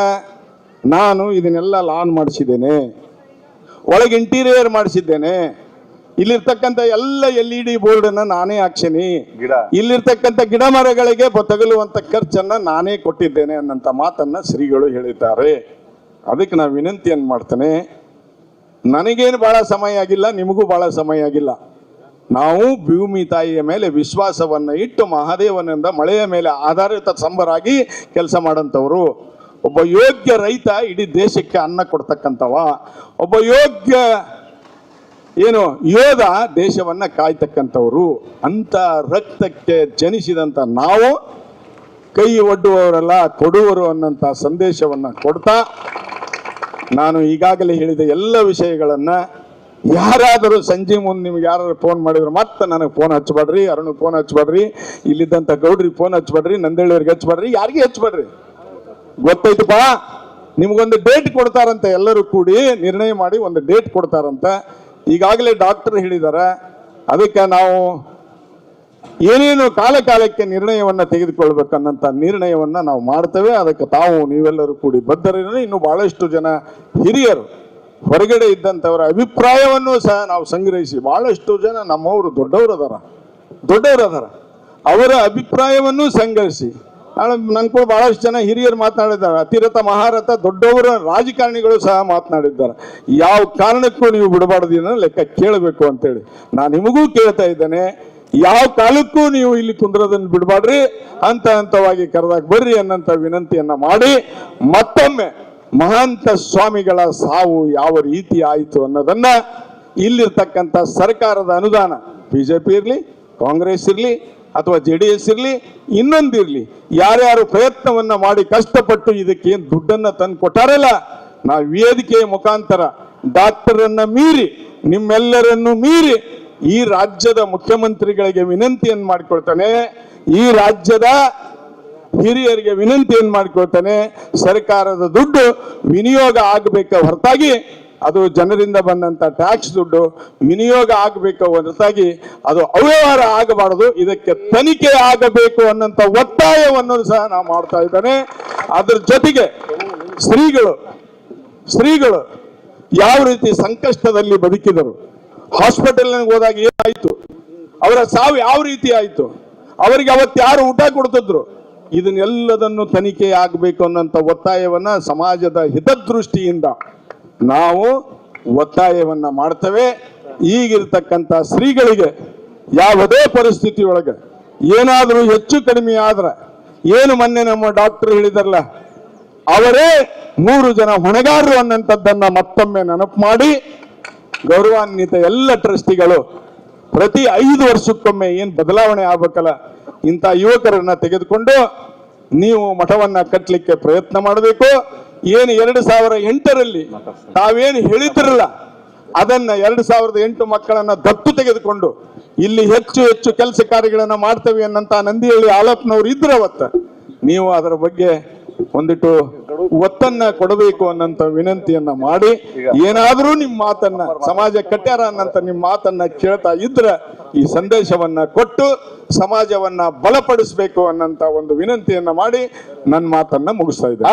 ನಾನು ಇದನ್ನೆಲ್ಲ ಲಾನ್ ಮಾಡಿಸಿದ್ದೇನೆ, ಒಳಗೆ ಇಂಟೀರಿಯರ್ ಮಾಡಿಸಿದ್ದೇನೆ, ಇಲ್ಲಿರ್ತಕ್ಕಂಥ ಎಲ್ಲ LED ಬೋರ್ಡ್ ಅನ್ನ ನಾನೇ ಹಾಕ್ಸೀನಿ, ಇಲ್ಲಿರ್ತಕ್ಕಂಥ ಗಿಡ ಮರಗಳಿಗೆ ತಗಲುವಂತ ಖರ್ಚನ್ನ ನಾನೇ ಕೊಟ್ಟಿದ್ದೇನೆ ಅನ್ನಂತ ಮಾತನ್ನ ಶ್ರೀಗಳು ಹೇಳಿದ್ದಾರೆ. ಅದಕ್ಕೆ ನಾವು ವಿನಂತಿಯನ್ನು ಮಾಡ್ತೇನೆ, ನನಗೇನು ಬಹಳ ಸಮಯ ಆಗಿಲ್ಲ, ನಿಮಗೂ ಬಹಳ ಸಮಯ ಆಗಿಲ್ಲ. ನಾವು ಭೂಮಿ ತಾಯಿಯ ಮೇಲೆ ವಿಶ್ವಾಸವನ್ನ ಇಟ್ಟು ಮಹಾದೇವನಿಂದ ಮಳೆಯ ಮೇಲೆ ಆಧಾರಿತ ಸಂಬರಾಗಿ ಕೆಲಸ ಮಾಡಂತವರು. ಒಬ್ಬ ಯೋಗ್ಯ ರೈತ ಇಡೀ ದೇಶಕ್ಕೆ ಅನ್ನ ಕೊಡ್ತಕ್ಕಂಥವ. ಒಬ್ಬ ಯೋಗ್ಯ ಯೋಧ ದೇಶವನ್ನ ಕಾಯ್ತಕ್ಕಂಥವ್ರು. ಅಂತ ರಕ್ತಕ್ಕೆ ಜನಿಸಿದಂತ ನಾವು ಕೈ ಒಡ್ಡುವವರೆಲ್ಲ ಕೊಡುವರು ಅನ್ನಂತ ಸಂದೇಶವನ್ನ ಕೊಡ್ತಾ, ನಾನು ಈಗಾಗಲೇ ಹೇಳಿದ ಎಲ್ಲ ವಿಷಯಗಳನ್ನ ಯಾರಾದರೂ ಸಂಜೆ ಮುಂದೆ ನಿಮ್ಗೆ ಯಾರು ಫೋನ್ ಮಾಡಿದ್ರು ಮತ್ತೆ ನನಗೆ ಫೋನ್ ಹಚ್ಚಬೇಡ್ರಿ, ಅರುಣಿಗೆ ಫೋನ್ ಹಚ್ಚಬೇಡ್ರಿ, ಇಲ್ಲಿದ್ದಂಥ ಗೌಡ್ರಿಗೆ ಫೋನ್ ಹಚ್ಚಬೇಡ್ರಿ, ನಂದೇಳಿಯವ್ರಿಗೆ ಹಚ್ಚಬೇಡ್ರಿ, ಯಾರಿಗೆ ಹಚ್ಚಬೇಡ್ರಿ. ಗೊತ್ತೈತಪ್ಪ, ನಿಮ್ಗೊಂದು ಡೇಟ್ ಕೊಡ್ತಾರಂತ, ಎಲ್ಲರೂ ಕೂಡಿ ನಿರ್ಣಯ ಮಾಡಿ ಒಂದು ಡೇಟ್ ಕೊಡ್ತಾರಂತ ಈಗಾಗಲೇ ಡಾಕ್ಟರ್ ಹೇಳಿದ್ದಾರೆ. ಅದಕ್ಕೆ ನಾವು ಏನೇನು ಕಾಲಕ್ಕೆ ನಿರ್ಣಯವನ್ನ ತೆಗೆದುಕೊಳ್ಬೇಕನ್ನಂತ ನಿರ್ಣಯವನ್ನ ನಾವು ಮಾಡ್ತೇವೆ. ಅದಕ್ಕೆ ನೀವೆಲ್ಲರೂ ಕೂಡಿ ಬದ್ಧರಿದ್ರೆ, ಇನ್ನು ಬಹಳಷ್ಟು ಜನ ಹಿರಿಯರು ಹೊರಗಡೆ ಇದ್ದಂಥವರ ಅಭಿಪ್ರಾಯವನ್ನು ಸಹ ನಾವು ಸಂಗ್ರಹಿಸಿ, ಬಹಳಷ್ಟು ಜನ ನಮ್ಮವರು ದೊಡ್ಡವರು ಅದಾರ, ಅವರ ಅಭಿಪ್ರಾಯವನ್ನು ಸಂಗ್ರಹಿಸಿ ನನ್ ಕೂಡ ಬಹಳಷ್ಟು ಜನ ಹಿರಿಯರು ಮಾತನಾಡಿದ್ದಾರೆ. ಅತಿರಥ ಮಹಾರಥ ದೊಡ್ಡವರ ರಾಜಕಾರಣಿಗಳು ಸಹ ಮಾತನಾಡಿದ್ದಾರೆ. ಯಾವ ಕಾರಣಕ್ಕೂ ನೀವು ಬಿಡಬಾರ್ದು ಅನ್ನೋ ಲೆಕ್ಕ ಕೇಳಬೇಕು ಅಂತೇಳಿ ನಾನು ನಿಮಗೂ ಕೇಳ್ತಾ ಇದ್ದೇನೆ. ಯಾವ ಕಾಲಕ್ಕೂ ನೀವು ಇಲ್ಲಿ ಕುಂದ್ರದನ್ನು ಬಿಡಬಾರ್ರಿ, ಹಂತವಾಗಿ ಕರೆದಾಗ ಬರ್ರಿ ಅನ್ನಂತ ವಿನಂತಿಯನ್ನ ಮಾಡಿ, ಮತ್ತೊಮ್ಮೆ ಮಹಾಂತ ಸ್ವಾಮಿಗಳ ಸಾವು ಯಾವ ರೀತಿ ಆಯಿತು ಅನ್ನೋದನ್ನ ಇಲ್ಲಿರ್ತಕ್ಕಂಥ ಸರ್ಕಾರದ ಅನುದಾನ, ಬಿಜೆಪಿ ಇರಲಿ, ಕಾಂಗ್ರೆಸ್ ಇರಲಿ ಅಥವಾ JDS ಇರಲಿ, ಇನ್ನೊಂದಿರಲಿ, ಯಾರ್ಯಾರು ಪ್ರಯತ್ನವನ್ನ ಮಾಡಿ ಕಷ್ಟಪಟ್ಟು ಇದಕ್ಕೆ ಏನು ದುಡ್ಡನ್ನ ತಂದು ಕೊಟ್ಟಾರಲ್ಲ, ನಾವು ವೇದಿಕೆಯ ಮುಖಾಂತರ ಡಾಕ್ಟರನ್ನ ಮೀರಿ, ನಿಮ್ಮೆಲ್ಲರನ್ನು ಮೀರಿ ಈ ರಾಜ್ಯದ ಮುಖ್ಯಮಂತ್ರಿಗಳಿಗೆ ವಿನಂತಿಯನ್ನು ಮಾಡಿಕೊಳ್ತಾನೆ, ಈ ರಾಜ್ಯದ ಹಿರಿಯರಿಗೆ ವಿನಂತಿಯನ್ನು ಮಾಡಿಕೊಳ್ತಾನೆ, ಸರ್ಕಾರದ ದುಡ್ಡು ವಿನಿಯೋಗ ಆಗಬೇಕ ಹೊರತಾಗಿ ಅದು ಜನರಿಂದ ಬಂದಂತ ಟ್ಯಾಕ್ಸ್ ದುಡ್ಡು ವಿನಿಯೋಗ ಆಗಬೇಕು ಹೊರತಾಗಿ ಅದು ಅವ್ಯವಹಾರ ಆಗಬಾರದು, ಇದಕ್ಕೆ ತನಿಖೆ ಆಗಬೇಕು ಅನ್ನೋಂಥ ಒತ್ತಾಯವನ್ನು ಸಹ ನಾವು ಮಾಡ್ತಾ ಇದ್ದಾನೆ. ಅದ್ರ ಜೊತೆಗೆ ಶ್ರೀಗಳು ಯಾವ ರೀತಿ ಸಂಕಷ್ಟದಲ್ಲಿ ಬದುಕಿದರು, ಹಾಸ್ಪಿಟಲ್ನಲ್ಲಿ ಹೋದಾಗ ಏನಾಯ್ತು, ಅವರ ಸಾವು ಯಾವ ರೀತಿ ಆಯ್ತು, ಅವರಿಗೆ ಅವತ್ತು ಯಾರು ಊಟ ಕೊಡ್ತಿದ್ರು, ಇದನ್ನೆಲ್ಲದನ್ನು ತನಿಖೆ ಆಗಬೇಕು ಅನ್ನೋಂಥ ಒತ್ತಾಯವನ್ನ ಸಮಾಜದ ಹಿತದೃಷ್ಟಿಯಿಂದ ನಾವು ಒತ್ತಾಯವನ್ನ ಮಾಡ್ತೇವೆ. ಈಗಿರ್ತಕ್ಕಂಥ ಶ್ರೀಗಳಿಗೆ ಯಾವುದೇ ಪರಿಸ್ಥಿತಿ ಒಳಗೆ ಏನಾದರೂ ಹೆಚ್ಚು ಕಡಿಮೆ ಆದ್ರೆ ಏನು ಮೊನ್ನೆ ನಮ್ಮ ಡಾಕ್ಟರ್ ಹೇಳಿದಾರಲ್ಲ, ಅವರೇ 3 ಜನ ಹೊಣೆಗಾರರು ಅನ್ನೋಂಥದ್ದನ್ನ ಮತ್ತೊಮ್ಮೆ ನೆನಪು ಮಾಡಿ ಗೌರವಾನ್ವಿತ ಎಲ್ಲ ಟ್ರಸ್ಟಿಗಳು ಪ್ರತಿ 5 ವರ್ಷಕ್ಕೊಮ್ಮೆ ಏನ್ ಬದಲಾವಣೆ ಆಗ್ಬೇಕಲ್ಲ, ಇಂಥ ಯುವಕರನ್ನ ತೆಗೆದುಕೊಂಡು ನೀವು ಮಠವನ್ನ ಕಟ್ಟಲಿಕ್ಕೆ ಪ್ರಯತ್ನ ಮಾಡಬೇಕು. ಏನು 2008ರಲ್ಲಿ ತಾವೇನು ಹೇಳಿದ್ರಲ್ಲ ಅದನ್ನ 2008 ಮಕ್ಕಳನ್ನ ದತ್ತು ತೆಗೆದುಕೊಂಡು ಇಲ್ಲಿ ಹೆಚ್ಚು ಹೆಚ್ಚು ಕೆಲಸ ಕಾರ್ಯಗಳನ್ನ ಮಾಡ್ತೇವೆ ಅನ್ನಂತ ನಂದಿಹಳ್ಳಿ ಆಲಪ್ಪನವ್ರು ಇದ್ರು ಅವತ್ತ, ನೀವು ಅದರ ಬಗ್ಗೆ ಒಂದಿಟ್ಟು ಒತ್ತನ್ನ ಕೊಡಬೇಕು ಅನ್ನಂತ ವಿನಂತಿಯನ್ನ ಮಾಡಿ, ಏನಾದ್ರೂ ನಿಮ್ಮ ಮಾತನ್ನ ಸಮಾಜ ಕಟ್ಯಾರ ಅನ್ನಂತ ನಿಮ್ಮ ಮಾತನ್ನ ಕೇಳ್ತಾ ಇದ್ರ ಈ ಸಂದೇಶವನ್ನ ಕೊಟ್ಟು ಸಮಾಜವನ್ನ ಬಲಪಡಿಸಬೇಕು ಅನ್ನಂತ ಒಂದು ವಿನಂತಿಯನ್ನ ಮಾಡಿ ನನ್ನ ಮಾತನ್ನ ಮುಗಿಸ್ತಾ ಇದ್ದೆ.